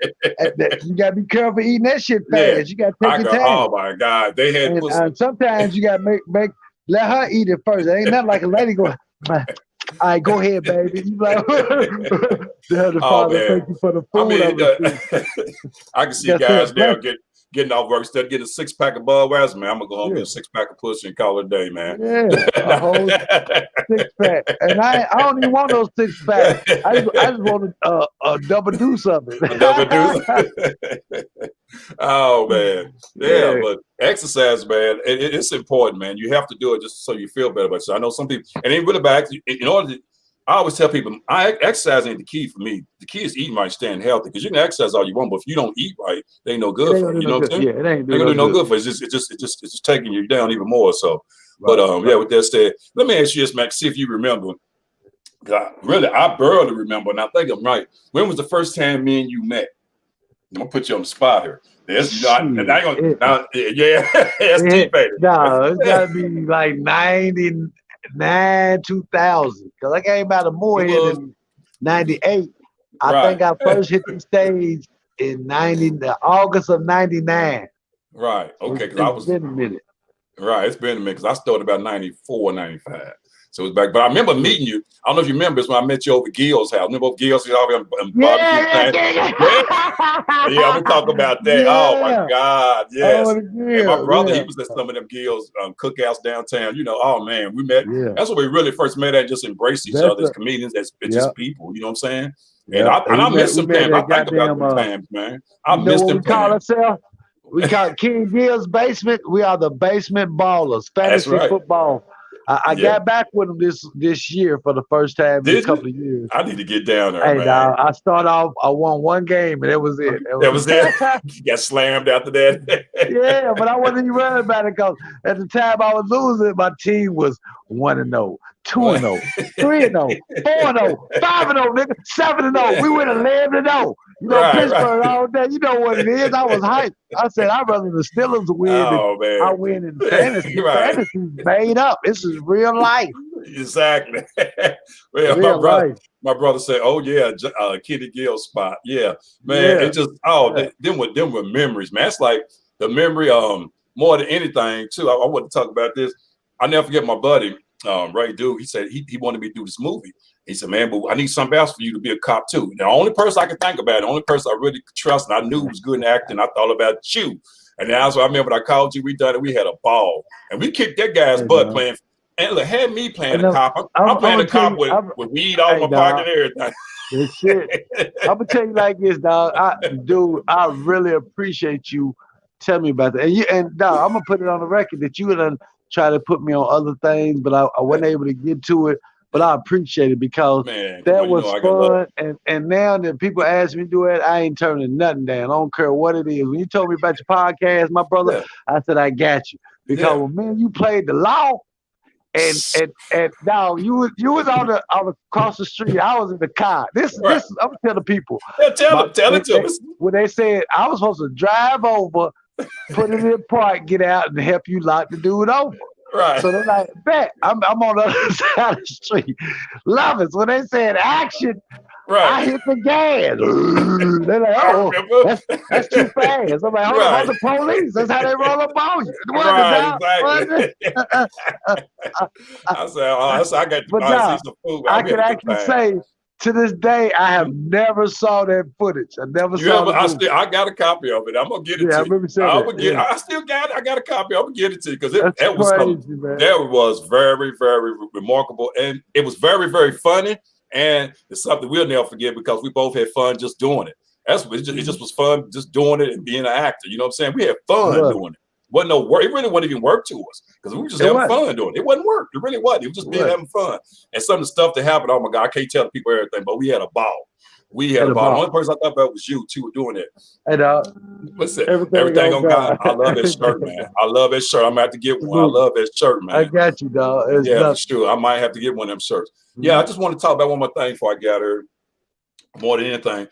you gotta be careful eating that shit fast. You gotta take your time. Oh my God, they had pussy. Sometimes you gotta let her eat it first. It ain't nothing like a lady go. All right, go ahead, baby. You like, the father, thank you for the food. I can see guys now getting off work, instead of getting a 6-pack of Budweiser, man, I'm gonna go home and get a 6-pack of pussy and call it a day, man. Yeah, a whole 6-pack. And I don't even want those 6-packs. I just want a double deuce of it. A double deuce. Oh man, yeah, but exercise, man, it's important, man. You have to do it just so you feel better about yourself. I know some people, and it ain't really bad. In order to, I always tell people, exercise ain't the key for me. The key is eating right, staying healthy. Because you can exercise all you want, but if you don't eat right, it ain't no good for you. You know what I'm saying? Yeah, it ain't gonna do no good for you. It's just taking you down even more. So, but yeah. With that said, let me ask you this, Max. See if you remember. I barely remember, and I think I'm right. When was the first time me and you met? I'm gonna put you on the spot here. It's deep, baby. No, it's gotta be like 99, 2000. Because I came out of Moorhead in 98. I think I first hit the stage in August of 99. Right. Okay. Because it's been a minute. Right. It's been a minute. Because I started about 94, 95. So it was back. But I remember meeting you. I don't know if you remember. It's when I met you over at Gil's house. Remember Gil's house? Yeah, I'm talking about that. Yeah. Oh my God. Yes. And my brother, he was at some of them Gil's cookouts downtown. You know, oh man, we met. Yeah. That's when we really first met and just embraced each other as comedians, as just people. You know what I'm saying? And I miss some times. I think about those times, man. I miss them times. We call it King Gil's Basement. We are the Basement Ballers, fantasy football. I got back with him this year for the first time in a couple of years. I need to get down there, man. I started off, I won one game, and that was it. That was it? You got slammed after that? Yeah, but I wasn't even worried about it because at the time I was losing, my team was 1-0, 2-0, 3-0, 4-0, 5-0, nigga, 7-0. We went 11-0. You know, Pittsburgh all day. You know what it is. I was hyped. I said, I'd rather the Steelers win than I win in fantasy. Fantasy's made up. This is real life. Exactly. Well, my brother said, "Oh yeah, Kenny Gill spot. Yeah, man. It just them were memories, man. It's like the memory. More than anything, too. I want to talk about this. I never forget my buddy Ray Duke. He said he wanted me to do this movie. He said, man, but I need something else for you to be a cop too. The only person I could think about, the only person I really could trust, and I knew was good in acting, I thought about you. And that's why I remember when I called you, we done it, we had a ball. And we kicked that guy's butt playing. And look, had me playing a cop. I'm playing a cop with weed all in my pocket and everything. This shit. I'm going to tell you like this, dog. I really appreciate you telling me about that. And dog, I'm going to put it on the record that you would try to put me on other things, but I wasn't able to get to it. But I appreciate it because that was fun. And now that people ask me to do it, I ain't turning nothing down. I don't care what it is. When you told me about your podcast, my brother, I said, I got you. Because when me and you played the law, and now you was on the across the street. I was in the car. This I'm gonna tell the people. Yeah, tell it to us. When they said I was supposed to drive over, put it in the park, get out, and help you lock the dude over. Right. So they're like, bet I'm on the other side of the street. Love it. When they said action, I hit the gas. They're like, I oh, remember. that's too fast. I'm like, hold Right. on, the police. That's how they roll up on you. What Right, the exactly. I said, oh, I got to But buy nah, some food. I We had can a good actually time. say to this day, I have never saw that footage. I never You saw ever, the movie. I got a copy of it. I'm gonna get it Yeah, I to you. remember saying that. Yeah. I still got it. I got a copy. I'm gonna get it to you because That's it was crazy, something man. that was very, very remarkable, and it was very, very funny. And it's something we'll never forget because we both had fun just doing it. It just was fun just doing it and being an actor. You know what I'm saying? We had fun doing it. Wasn't no work. It really wasn't even work to us because we were just having fun doing it. It wasn't work. It really wasn't. It was just being having fun. And some of the stuff that happened, oh my God, I can't tell people everything, but we had a ball. We had a ball. The only person I thought about was you too doing that. And listen, everything on God. I love that shirt, man. I love that shirt. I'm gonna have to get one. I love that shirt, man. I got you, dog. Yeah, for sure. I might have to get one of them shirts. Yeah, I just want to talk about one more thing before I get her. More than anything,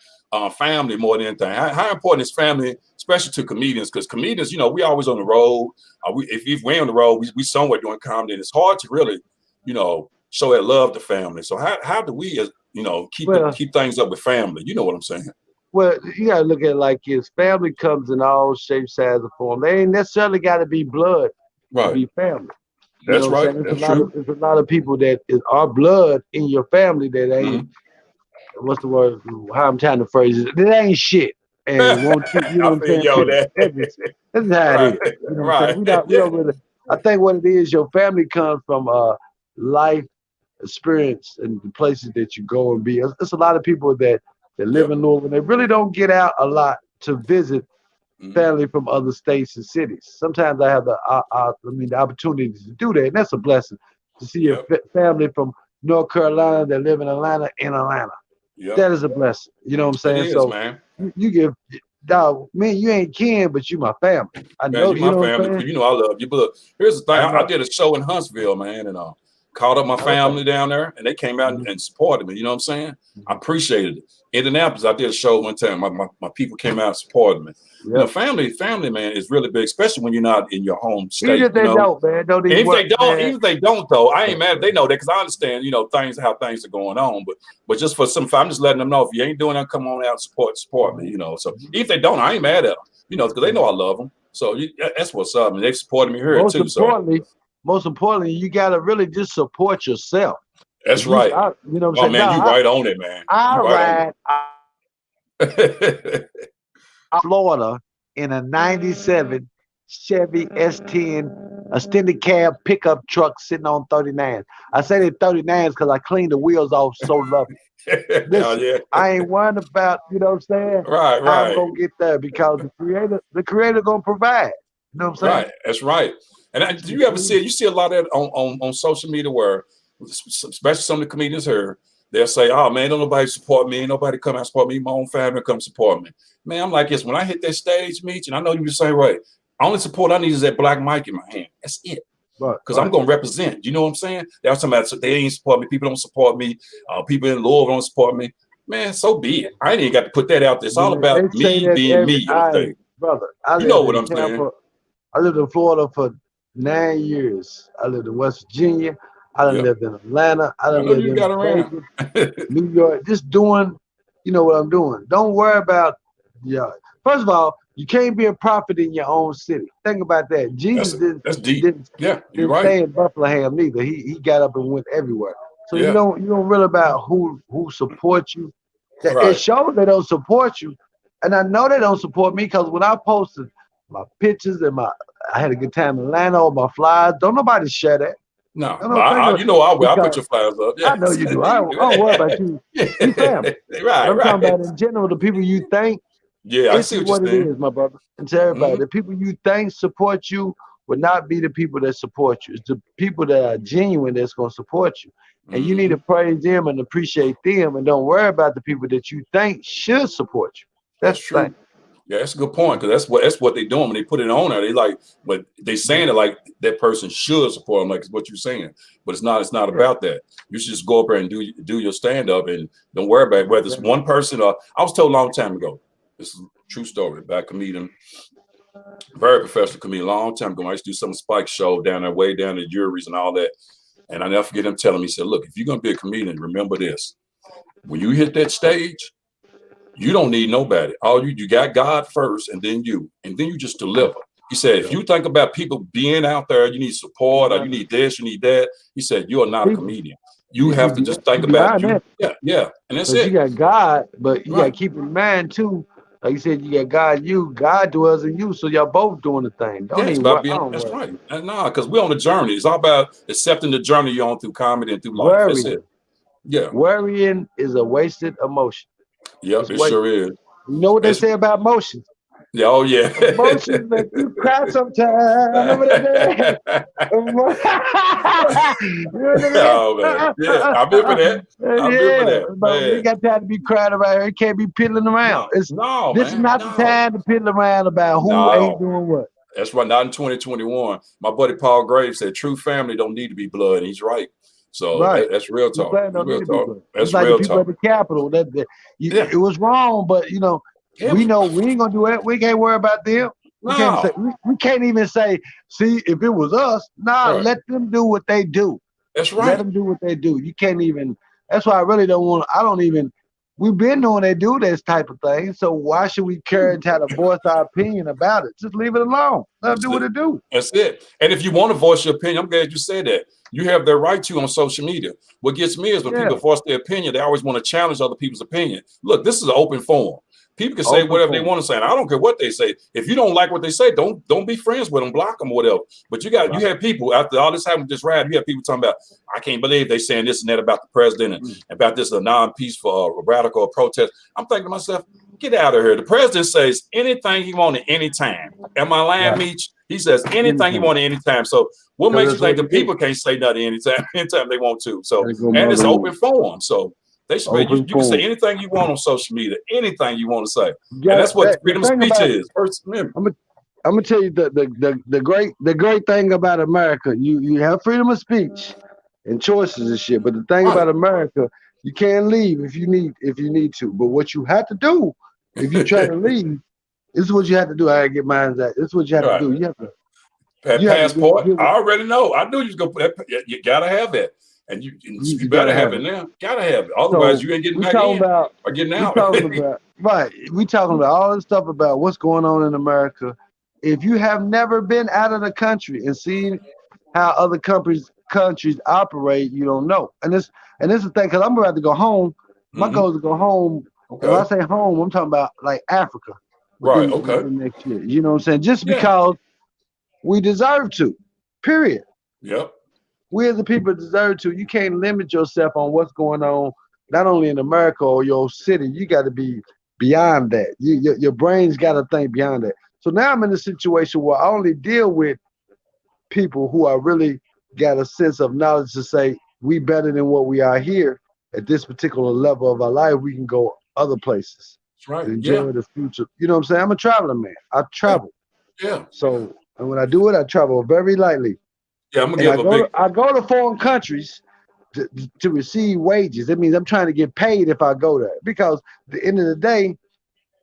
family more than anything. How important is family, especially to comedians? Because comedians, you know, we always on the road. If we're on the road, we somewhere doing comedy, and it's hard to really, you know, show that love to family. So how do we, as you know, keep things up with family? You know what I'm saying? Well, you gotta look at it like his family comes in all shapes, sizes, and forms. They ain't necessarily got to be blood to be family. You That's know what right. I'm saying? That's true. There's a lot of people that are blood in your family that ain't. What's the word? How I'm trying to phrase it? That ain't shit. And won't you? You know what I'm saying? That's how it is. You know what I'm saying? We don't really. I think what it is, your family comes from life experience and the places that you go and be. It's a lot of people that live in Louisville. They really don't get out a lot to visit family from other states and cities. Sometimes I have the opportunity to do that, and that's a blessing to see your family from North Carolina that live in Atlanta That is a blessing. You know what I'm saying? It is, man. You give dog, man, you ain't kin, but you my family. I know you my family too. You know I love you. But look, here's the thing. I did a show in Huntsville, man, and called up my family down there, and they came out and supported me. You know what I'm saying? I appreciated it. Indianapolis, I did a show one time. My people came out and supported me. You know, family, man, is really big, especially when you're not in your home state. Even if they don't, man. Even if they don't, though, I ain't mad if they know that because I understand, you know, how things are going on. But just for I'm just letting them know if you ain't doing that, come on out, support me. You know, so if they don't, I ain't mad at them. You know, because they know I love them. So that's what's up, and they supported me here too. Most importantly, you gotta really just support yourself. That's right. You know what I'm saying? Man, you right on it, man. I ride Florida in a 97 Chevy S10 extended cab pickup truck sitting on 39. I say they're 39s because I cleaned the wheels off so lovely. Listen, I ain't worried about, you know what I'm saying? Right. I'm gonna get there because the creator gonna provide. You know what I'm saying? Right, that's right. And do you ever see it? You see a lot of that on social media where, especially some of the comedians here, they'll say, "Oh man, don't nobody support me. Ain't nobody come and support me. My own family come support me." Man, I'm like this. When I hit that stage, Meech, and I know you the same way. Only support I need is that black mic in my hand. That's it. Because I'm gonna represent. You know what I'm saying? That's somebody they ain't support me. People don't support me. People in Louisville don't support me. Man, so be it. I ain't even got to put that out there. It's all about me being me. Brother, you know what I'm saying? I lived in Florida for 9 years. I lived in West Virginia. I lived in Atlanta. I lived in Vegas, New York. Just doing, you know what I'm doing. Don't worry about, First of all, you can't be a prophet in your own city. Think about that. Jesus didn't stay in Bethlehem neither. He got up and went everywhere. So you don't really about who supports you. It shows they don't support you. And I know they don't support me because when I posted my pictures and I had a good time in Atlanta or my flyers, don't nobody share that. No, I will. I'll put your flyers up. I know you do. I don't worry about you. You family. I'm talking about in general, the people you think. I see what you're saying. It is, my brother. And to everybody, the people you think support you will not be the people that support you. It's the people that are genuine that's going to support you. And you need to praise them and appreciate them and don't worry about the people that you think should support you. That's true. Yeah, that's a good point because that's what they're doing when they put it on there. They like, but they saying it like that person should support them, like it's what you're saying. But it's not about that. You should just go up there and do your stand up and don't worry about whether it's one person or. I was told a long time ago. This is a true story by a comedian, very professional comedian, a long time ago. I used to do some Spike show down there, way down the juries and all that. And I never forget him telling me, he said, "Look, if you're gonna be a comedian, remember this. When you hit that stage, you don't need nobody. All you got God first, and then you just deliver. He said, if you think about people being out there, you need support, or you need this, you need that. He said, you are not a comedian. You have to just think about you. Yeah, and that's it. You got God, but you got to Right. keep in mind too. Like you said, you got God. God dwells in you, so y'all both doing the thing. Yeah, Don't it's even about worry. being. That's right. And nah, because we're on the journey. It's all about accepting the journey you're on through comedy and through life. That's it. Yeah. Worrying is a wasted emotion. Yep, it sure is. You know what they It's, say about emotions? yeah, oh yeah. Emotions make you cry sometimes. Remember that? Oh man, yeah, I remember that. I remember that, But we man. ain't got time to be crying about it. It can't be piddling around. No, This is man, not the no, time to piddle around about who ain't no. doing what. That's right. Not in 2021. My buddy Paul Graves said, "True family don't need to be blood." And he's right. So Right. that's real You talk. playing That's don't need real to be talk. good. That's It's like the real people at talk. the Capitol. Yeah. It was wrong, but you know, Yeah, we know we ain't gonna do it. We can't worry about them. We can't say no. we can't even say, see, if it was us, Right. let them do what they do. That's Let right. them do what they do. You can't even. That's why I really don't want. I don't even. We've been knowing they do this type of thing. So why should we care and try to voice our opinion about it? Just leave it alone. Let them do what they do. That's it. And if you want to voice your opinion, I'm glad you said that. You have the right to on social media. What gets me is when people voice their opinion, they always want to challenge other people's opinion. Look, this is an open forum. People can say whatever they want to say, and I don't care what they say. If you don't like what they say, don't be friends with them, block them, or whatever. But you have people after all this happened with this ride. You have people talking about, I can't believe they saying this and that about the president and about this a non-peaceful radical protest. I'm thinking to myself, get out of here. The president says anything he wants at any time. Am I lying, Meech? He says anything he wants at any time. So what makes you think the people can't say nothing anytime they want to? So and it's open forum. So they should you can say anything you want on social media, anything you want to say. And that's what freedom of speech is. First Amendment. I'm gonna tell you the great thing about America. You have freedom of speech and choices and shit. But the thing about America, you can't leave if you need to. But what you have to do if you try to leave, this is what you have to do. I gotta get mine that. This is what you have to do. You have to passport. I already know. I knew you was gonna put that. You gotta have that. And you better have it now. Gotta have it. Otherwise, you ain't getting back in or getting out. We talking about all this stuff about what's going on in America. If you have never been out of the country and seen how other countries operate, you don't know. And this is the thing, because I'm about to go home. My goal is to go home. Okay. When I say home, I'm talking about like Africa. Right. Okay. Next year. You know what I'm saying? Just because we deserve to. Period. Yep. We as the people deserve to. You can't limit yourself on what's going on, not only in America or your city. You got to be beyond that. Your brain's got to think beyond that. So now I'm in a situation where I only deal with people who are really got a sense of knowledge to say we better than what we are here at this particular level of our life. We can go other places. That's right. Enjoy the future. You know what I'm saying? I'm a traveler, man. I travel. Yeah. So and when I do it, I travel very lightly. Yeah, I'm gonna I go to foreign countries to receive wages. That means I'm trying to get paid if I go there. Because at the end of the day,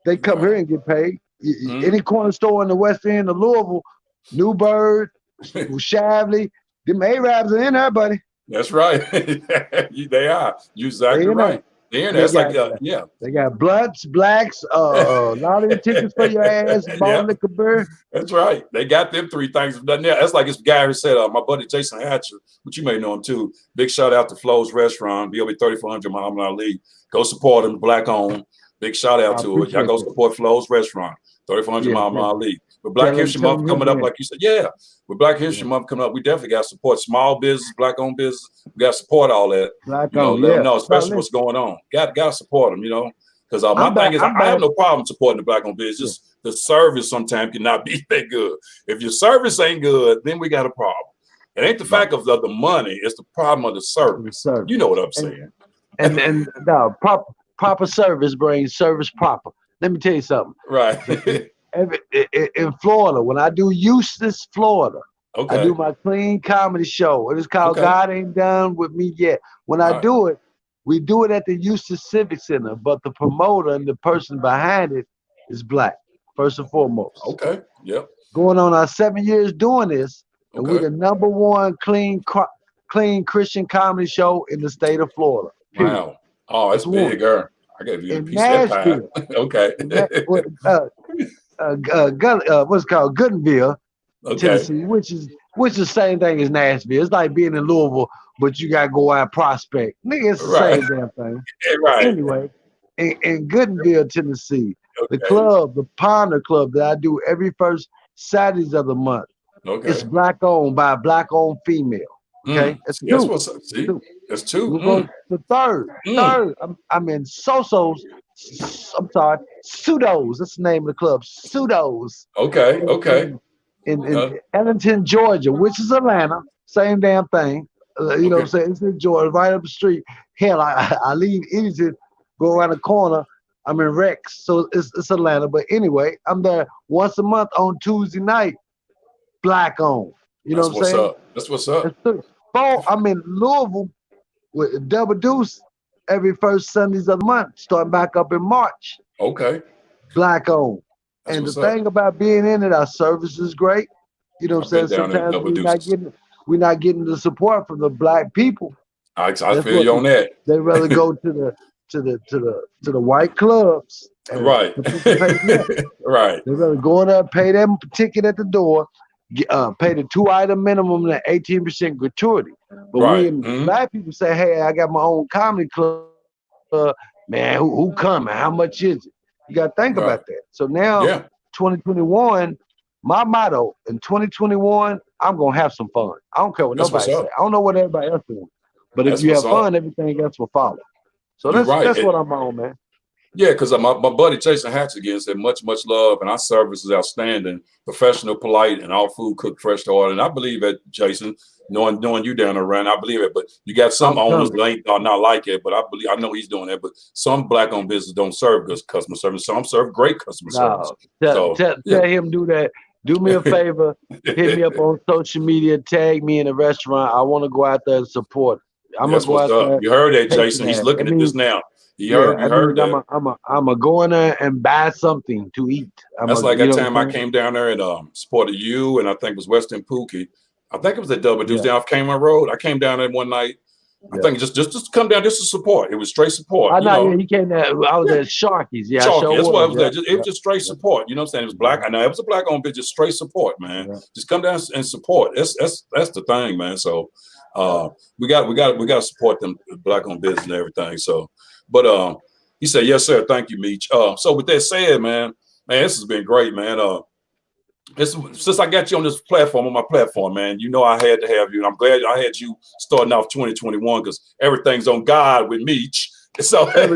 they come here and get paid. Any corner store in the West End of Louisville, Newburgh, Shavley, them Arabs are in there, buddy. That's right. They are. You're exactly right. That's like They got bloods, blacks, lottery tickets for your ass, ball liquor beer. That's right. They got them three things. That's like this guy who said, my buddy Jason Hatcher, which you may know him too. Big shout out to Flo's Restaurant, BOB 3400 Muhammad Ali. Go support him, black owned. Big shout out to it. Y'all go support Flo's Restaurant, 3400 Muhammad Ali. With Black History Month coming up, like you said, with Black History Month coming up, we definitely got to support small business, black-owned business. We got to support all that. Let them know, especially what's going on. Got to support them, because my thing is, I have no problem supporting the black-owned business. Just the service sometimes cannot be that good. If your service ain't good, then we got a problem. It ain't the fact of the money; it's the problem of the service. You know what I'm saying? And no, proper service brings service proper. Let me tell you something. Right. In Florida, when I do Eustis, Florida, I do my clean comedy show. It is called God Ain't Done With Me Yet. When I do it, we do it at the Eustis Civic Center, but the promoter and the person behind it is black, first and foremost. Okay, yep. Going on our 7 years doing this, and we're the #1 clean Christian comedy show in the state of Florida. Wow. Oh, it's That's one. big, girl. I got to get a In piece of that pie. Nashville, Okay. what's called Goodenville, Okay. Tennessee, which is the same thing as Nashville. It's like being in Louisville, but you gotta go out and prospect. Nigga, it's the Right. same damn thing. But Right. anyway, in Goodenville, Tennessee, the Okay. club, the Ponder Club that I do every first Saturdays of the month, it's Okay. black owned by a black owned female. Okay, that's See, that's two. what's up. See, Two. that's two. We'll go to third. Mm. Third, I'm in Soso's. I'm sorry, Pseudos. That's the name of the club. Pseudos Okay. in, Okay. in Ellington, Georgia, which is Atlanta. Same damn thing. You know what I'm saying? It's in Georgia, right up the street. Hell, I leave Easy, go around the corner. I'm in Rex, so it's Atlanta. But anyway, I'm there once a month on Tuesday night, black owned. You know That's what I'm what's saying? up. That's what's up. I'm in Louisville with Double Deuce every first Sundays of the month, starting back up in March. Okay. Black owned. That's And the what's up. thing about being in it, our service is great. You know what I've I'm been saying? down there Sometimes Double Deuces. we're not getting the support from the black people. I That's feel what you on that. they rather go to the white clubs and Right. participate in that. Right. They rather go in there, pay them ticket at the door, pay the 2-item minimum and 18% gratuity. But Right. when black people say, "Hey, I got my own comedy club," man, who coming? How much is it? You got to think Right. about that. So now, Yeah. 2021, my motto in 2021, I'm gonna have some fun. I don't care what That's what's nobody say. up. I don't know what everybody else doing, but if That's you what's have up. fun, everything else will follow. So You're right. that's what I'm on, man. Yeah, because my buddy Jason Hatch again said much love, and our service is outstanding, professional, polite, and all food cooked fresh to order. And I believe it, Jason. Knowing you down around, I believe it. But you got some owners that ain't are not like it, but I know he's doing that. But some black-owned business don't serve good customer service. Some serve great customer service. No, So tell him do that. Do me a favor. Hit me up on social media. Tag me in a restaurant. I want to go out there and support. I'm That's gonna go what's out up. there. You heard that, Take Jason. He's that. looking at this now. You Yeah, heard that. I'm a go in there and buy something to eat. That's like that time I came down there and supported you, and I think it was Weston Pookie. I think it was at Double Deuce down off Cameron Road. I came down there one night. I think just to come down just to support. It was straight support. I know. Yeah, he came there. I was at Sharky's. Yeah, Sharky. That's why it was there. It was Yeah. just straight support. You know what I'm saying? It was black. I know it was a black owned business. Just straight support, man. Yeah. Just come down and support. That's the thing, man. So we got to support them black owned business and everything. So, but he said, yes, sir. Thank you, Meech. So with that said, man, this has been great, man. Since I got you on this platform, on my platform, man, you know I had to have you. And I'm glad I had you starting off 2021 because everything's on God with Meech. So you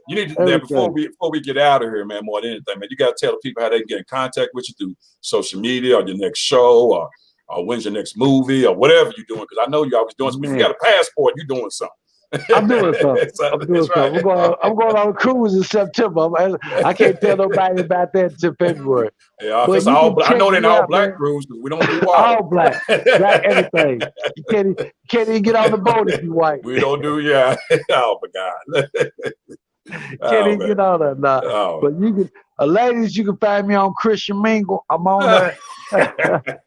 need to before we get out of here, man, more than anything, man, you got to tell the people how they can get in contact with you through social media or your next show or when's your next movie or whatever you're doing. Because I know you're always doing something. If you got a passport, you're doing something. I'm doing something. I'm going on a cruise in September. I can't tell nobody about that until February. Yeah, I know they're all black crews because we don't do water. All black everything. You can't even get on the boat if you white. We don't do Oh my God. Can't even get on that now. Oh. But you can, ladies, you can find me on Christian Mingle. I'm on there.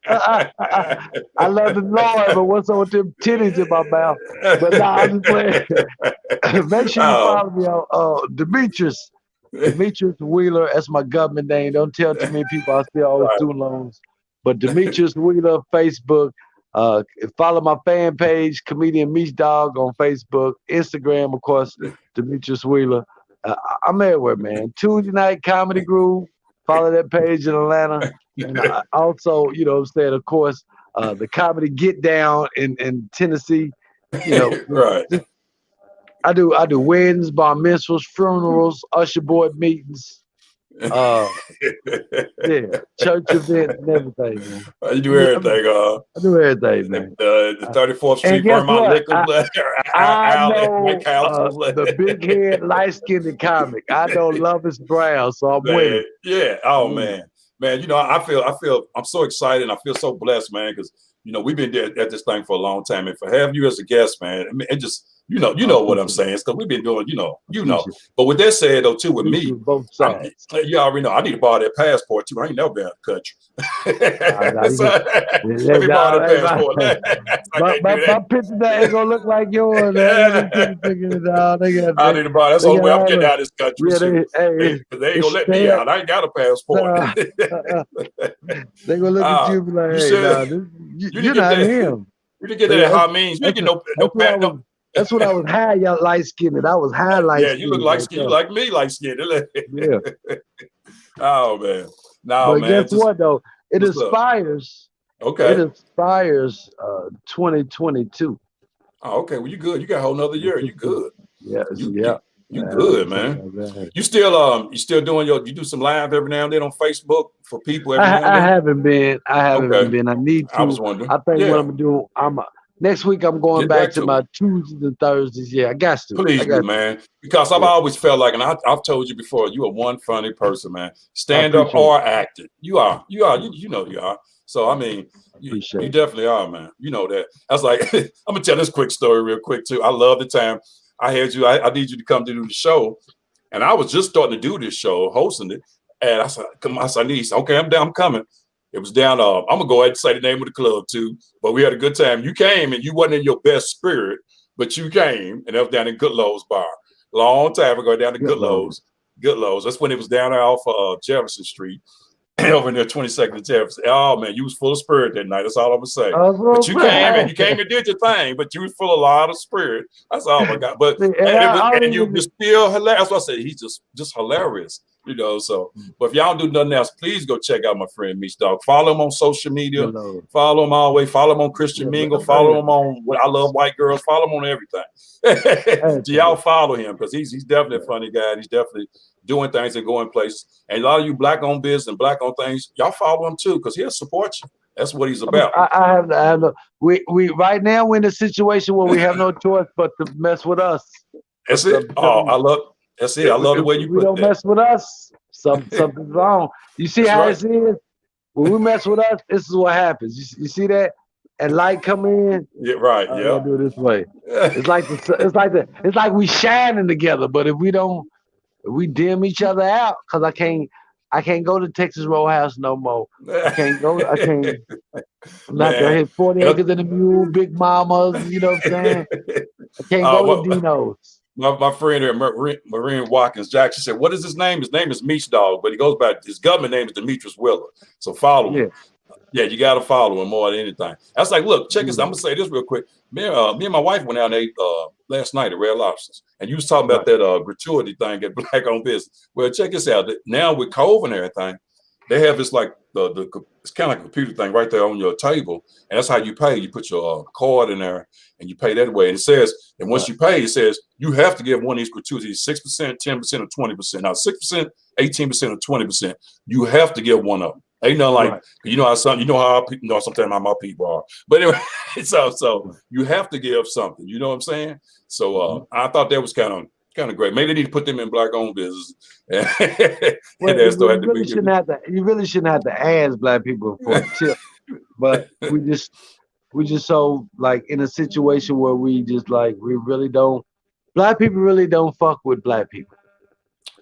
I love the Lord, but what's up with them titties in my mouth? But nah, I'm just playing. Make sure you follow me on Demetrius Wheeler. That's my government name. Don't tell too many people I still owe student loans. But Demetrius Wheeler, Facebook. Follow my fan page, Comedian Meech Dog on Facebook, Instagram, of course, Demetrius Wheeler. I'm everywhere, man. Tuesday night Comedy Groove. Follow that page in Atlanta. And also, you know what I'm saying, of course, the Comedy Get Down in Tennessee. You know, right. I do weddings, bar mitzvahs, funerals, usher board meetings. Yeah, church events and everything, man. You do everything, I do everything, man. The 34th Street Vermont Liquor I know the big head, light-skinned comic. I know Love is Brown, so I'm with it. Yeah. Oh man. You know, I feel I'm so excited. I feel so blessed, man, because you know we've been at this thing for a long time, and for having you as a guest, man, it just you know what I'm saying. So we've been doing, you know. Appreciate But with that said, though, too, with it. me, Both sides. you already know I need to borrow that passport too. I ain't never been out of the country. So, let me borrow that passport. I can't do My that. picture that ain't gonna look like yours. I need to borrow. That's the only way I'm getting out of this country. Yeah, Because they ain't gonna let me out. I ain't got a passport. They gonna look at you and be like, hey, nah, you're not him. You didn't get that at high means. You didn't get no. That's what I was high, y'all light skinned. I was high light skinned. Yeah, you look light skinned. You like me light skinned. Yeah. Oh man. No, but man. Guess what though? It expires. Okay. It expires 2022. Oh, okay. Well, you good. You got a whole nother year. You good. Yeah. You good, man. You still doing you do some live every now and then on Facebook for people every now and then? I haven't been. I need to. I was wondering. I think what I'm doing, next week I'm going back to my Tuesdays and Thursdays. Yeah, I got to. Please do, man. Because I've always felt like, and I've told you before, you are one funny person, man. Stand up or acting. You are. You know you are. So I mean, you definitely are, man. You know that. I was like, I'm gonna tell this quick story real quick too. I love the time I had you. I need you to come to do the show, and I was just starting to do this show, hosting it, and I said, "Come on, I need." Okay, I'm down. I'm coming. It was down. I'm gonna go ahead and say the name of the club too. But we had a good time. You came and you wasn't in your best spirit, but you came, and that was down in Goodlow's bar. Long time ago, down to Goodlow's. Goodlow's. That's when it was down there off Jefferson Street. Over near 22nd and Jefferson. Oh man, you was full of spirit that night. That's all I'm gonna say. But you came and did your thing, but you was full of a lot of spirit. That's all I got. But and you're still hilarious. That's what I said. He's just hilarious. You know, so but if y'all do nothing else, please go check out my friend Meech Dog. Follow him on social media. Follow him all the way. Follow him on Christian Mingle. Follow him on I Love White Girls. Follow him on everything. So y'all follow him because he's definitely a funny guy. And he's definitely doing things and going places. And a lot of you black-owned business and black-owned things, y'all follow him too because he'll support you. That's what he's about. I have we right now we're in a situation where we have no choice but to mess with us. That's it. That's it. I love the way you put that. We don't mess with us. Something's wrong. You see how this is? When we mess with us, this is what happens. You see that? And light come in. Yeah, right. Yeah. Do it this way. It's like we shining together. But if we dim each other out, because I can't go to Texas Roadhouse no more. I can't. I'm not gonna hit 40 acres in the mule, Big Mamas. You know what I'm saying? I can't go to Dino's. My friend here, Marine Watkins Jackson, said, "What is his name? His name is Meech Dog, but he goes by his government name is Demetrius Willer. So follow him. Yeah, you got to follow him more than anything. That's like, look, check this. I'm gonna say this real quick. Me and my wife went out and ate last night at Red Lobsters, and you was talking about that gratuity thing at Black-owned business. Well, check this out. Now with COVID and everything, they have this like it's kind of like a computer thing right there on your table, and that's how you pay. You put your card in there, and you pay that way. And it says, and once you pay, it says you have to give one of these gratuities 6%, 10%, or 20%. Now 6%, 18%, or 20%. You have to give one of them. Ain't nothing like you know how sometimes how my people are. But anyway, so you have to give something. You know what I'm saying? So I thought that was kind of great. Maybe they need to put them in black-owned business. Well, you really shouldn't have to ask black people for a tip. But we just so like in a situation where we really don't. Black people really don't fuck with black people.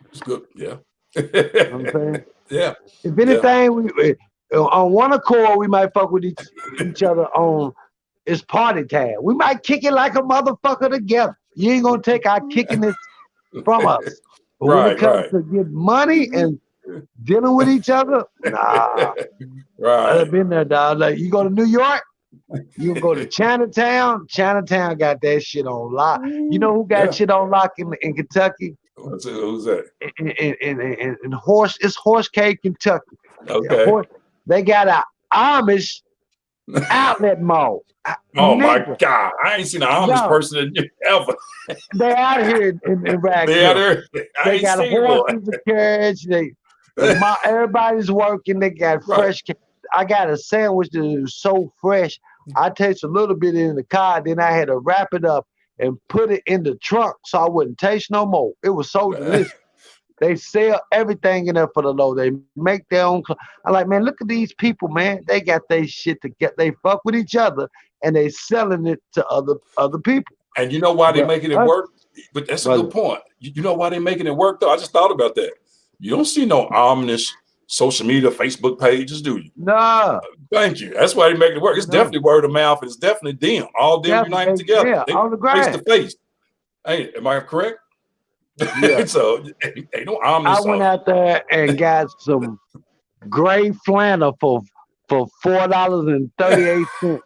It's good, yeah. You know what I'm saying? Yeah. If anything, we on one accord we might fuck with each other on it's party time. We might kick it like a motherfucker together. You ain't gonna take our kicking this from us. But when it comes to get money and dealing with each other, nah. I've been there, dog. Like you go to New York, you can go to Chinatown. Chinatown got that shit on lock. You know who got shit on lock in Kentucky? Who's that? In Horse Cave, Kentucky. Okay. They got an Amish outlet mall. Oh my God. I ain't seen an Amish person ever. They out here in Raglan. They got horses and carriage. Everybody's working. They got fresh. I got a sandwich that is so fresh. I taste a little bit in the car. Then I had to wrap it up and put it in the trunk so I wouldn't taste no more. It was so delicious. They sell everything in there for the low. They make their own. I'm like, man, look at these people, man. They got their shit to get. They fuck with each other and they selling it to other people. And you know why they're But making it work? But that's a good point. You know why they're making it work, though? I just thought about that. You don't see no ominous social media, Facebook pages, do you? No. Thank you. That's why they make it work. It's definitely word of mouth. It's definitely them. All them united together. Yeah, They on the face ground. to face. Hey, am I correct? Yeah. So ain't no ominous. I went out there and got some gray flannel for $4.38.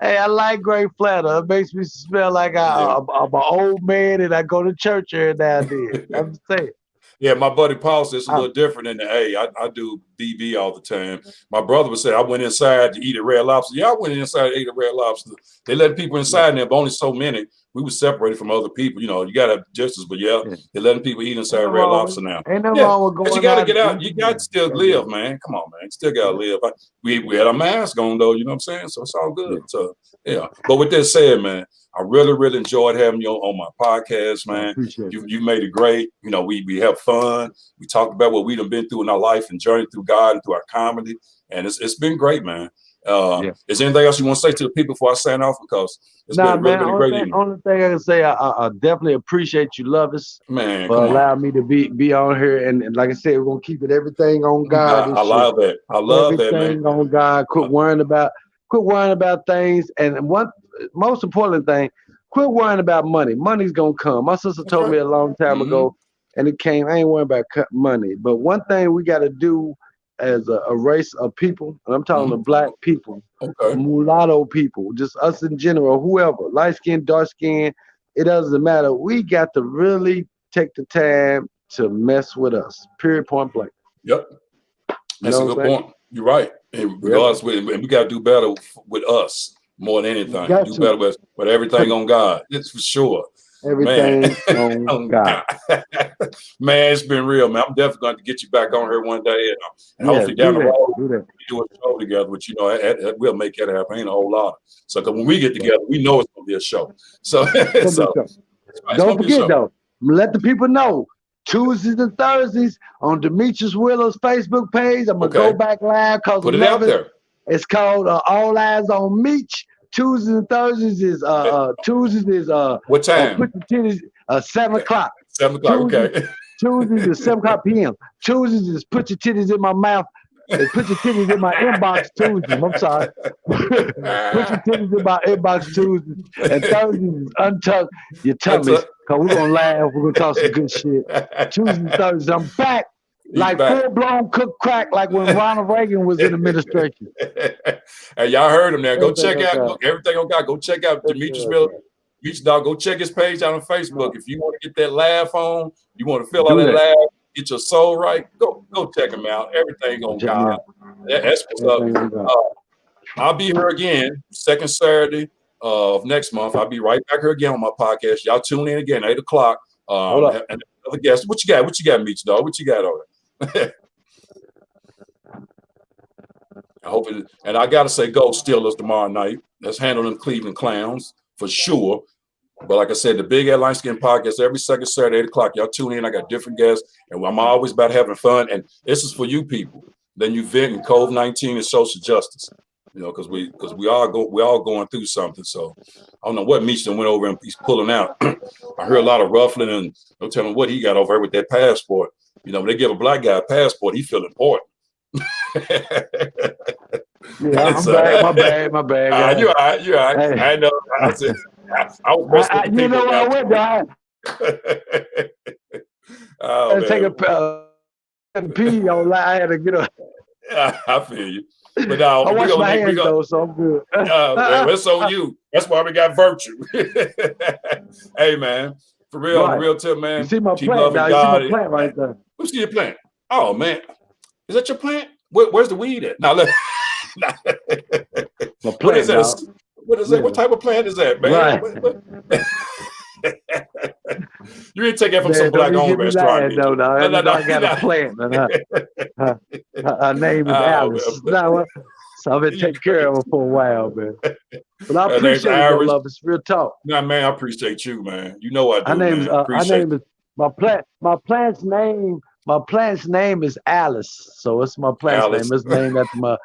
Hey, I like gray flannel. It makes me smell like I'm an old man and I go to church every now and then. I'm just saying. Yeah, my buddy Paul says it's a little different than the A. I do BB all the time. My brother would say I went inside to eat a red lobster. Yeah, I went inside to eat a red lobster. They let people inside there, but only so many. We were separated from other people. You know, you got to have justice, but they're letting people eat inside red lobster now. Ain't nothing wrong with going. But you got to get out. You got to still live, man. Come on, man. You still got to live. We had a mask on, though. You know what I'm saying? So it's all good. So, yeah. But with that said, man, I really, really enjoyed having you on my podcast, man. You made it great. You know, we have fun. We talked about what we've been through in our life and journey through God and through our comedy. And it's been great, man. Is there anything else you want to say to the people before I sign off? Because it's been really a great evening. Only thing I can say, I definitely appreciate you, Lovis, man, for allowing me to be on here. And like I said, we're gonna keep it everything on God. I love that. I love that, man. Everything on God. Quit worrying about things. And one most important thing, quit worrying about money. Money's gonna come. My sister told me a long time ago, and it came. I ain't worrying about money. But one thing we got to do as a race of people, and I'm talking to black people, mulatto people, just us in general, whoever, light skin, dark skin, it doesn't matter. We got to really take the time to mess with us. Period. Point blank. Yep. That's a good point. You're right. And regardless, we got to do better with us more than anything. Do better with everything on God. It's for sure. Everything on God. Man, it's been real, man. I'm definitely going to get you back on here one day, and hopefully down the road we do a show together. But you know, we'll make that happen. Ain't a whole lot. So, because when we get together, we know it's going to be a show. So, don't forget though. Let the people know. Tuesdays and Thursdays on Demetrius Willer's Facebook page. I'm gonna go back live because put it out there. It's called All Eyes on Meech. Tuesdays and Thursdays is what time? Put your titties 7 o'clock. 7 o'clock. Okay. Tuesdays is 7 o'clock p.m. Tuesdays is put your titties in my mouth. Put your titties in my inbox Tuesdays. I'm sorry. Put your titties in my inbox Tuesdays. And Thursdays is untuck your tummies. Cause we're gonna laugh. We're gonna talk some good shit. Tuesdays and Thursdays, I'm back. Like full-blown cooked crack, like when Ronald Reagan was in administration. Hey, y'all heard him there. Go check out everything on God. Go check out Demetrius Miller. Beach Dog. Go check his page out on Facebook. If you want to get that laugh on, you want to fill out that laugh, get your soul right, go check him out. Everything on God. That's what's up. I'll be here again, second Saturday of next month. I'll be right back here again on my podcast. Y'all tune in again, 8 o'clock. And another guest. What you got, Beach Dog? What you got on it? I hope it, and I gotta say, go Steelers tomorrow night. Let's handle them Cleveland Clowns for sure. But like I said, the Big Ed Light Skin Podcast every second Saturday, 8 o'clock. Y'all tune in. I got different guests, and I'm always about having fun. And this is for you people. Then you vent in COVID-19 and social justice. You know, because we all going through something. So I don't know what Meacham went over and he's pulling out. I heard a lot of ruffling, and don't tell him what he got over here with that passport. You know, when they give a black guy a passport, he feel important. Yeah, I'm my bad. You're all right. Hey. I know. I said, I was you know what I went, dog. I had to take a pee on. I had to get up. I feel you. But now I wash my hands though, so I'm good. That's on you. That's why we got virtue. Hey man, for real, real tip, man. You see my plant, now. You see my plant right there. Who's your plant? Oh man, is that your plant? Where's the weed at? Now look. What is that? What is that? What type of plant is that, man? Right. You didn't take that from some black-owned restaurant. No, I got a plant. Her name is Alice. So I've been taking care of her for a while, man. But I appreciate it, love. It's real talk. Nah, man, I appreciate you, man. You know I do. Her name is my plant's name. My plant's name is Alice. So it's my plant's name. It's named after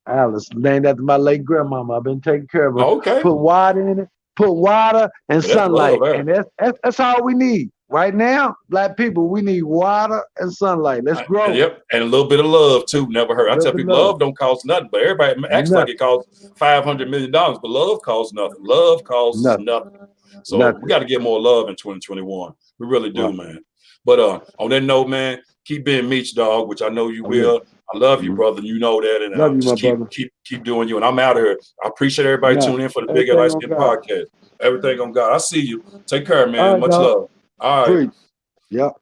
Alice, named after my late grandmama. I've been taking care of her. Okay. Put water in it, put water and Well, that's sunlight. love, And that's all we need. Right now, black people, we need water and sunlight. Let's grow. Yep, and a little bit of love too. Never hurt. I tell people, love don't cost nothing, but everybody acts like it costs $500 million. But love costs nothing. Love costs nothing. So we got to get more love in 2021. We really do, man. But on that note, man, keep being Meech, dog, which I know you will. I love you, brother. You know that, and just keep doing you. And I'm out of here. I appreciate everybody tuning in for the Big Light Skin podcast. Everything on God. I see you. Take care, man. Much love. All right. Yep.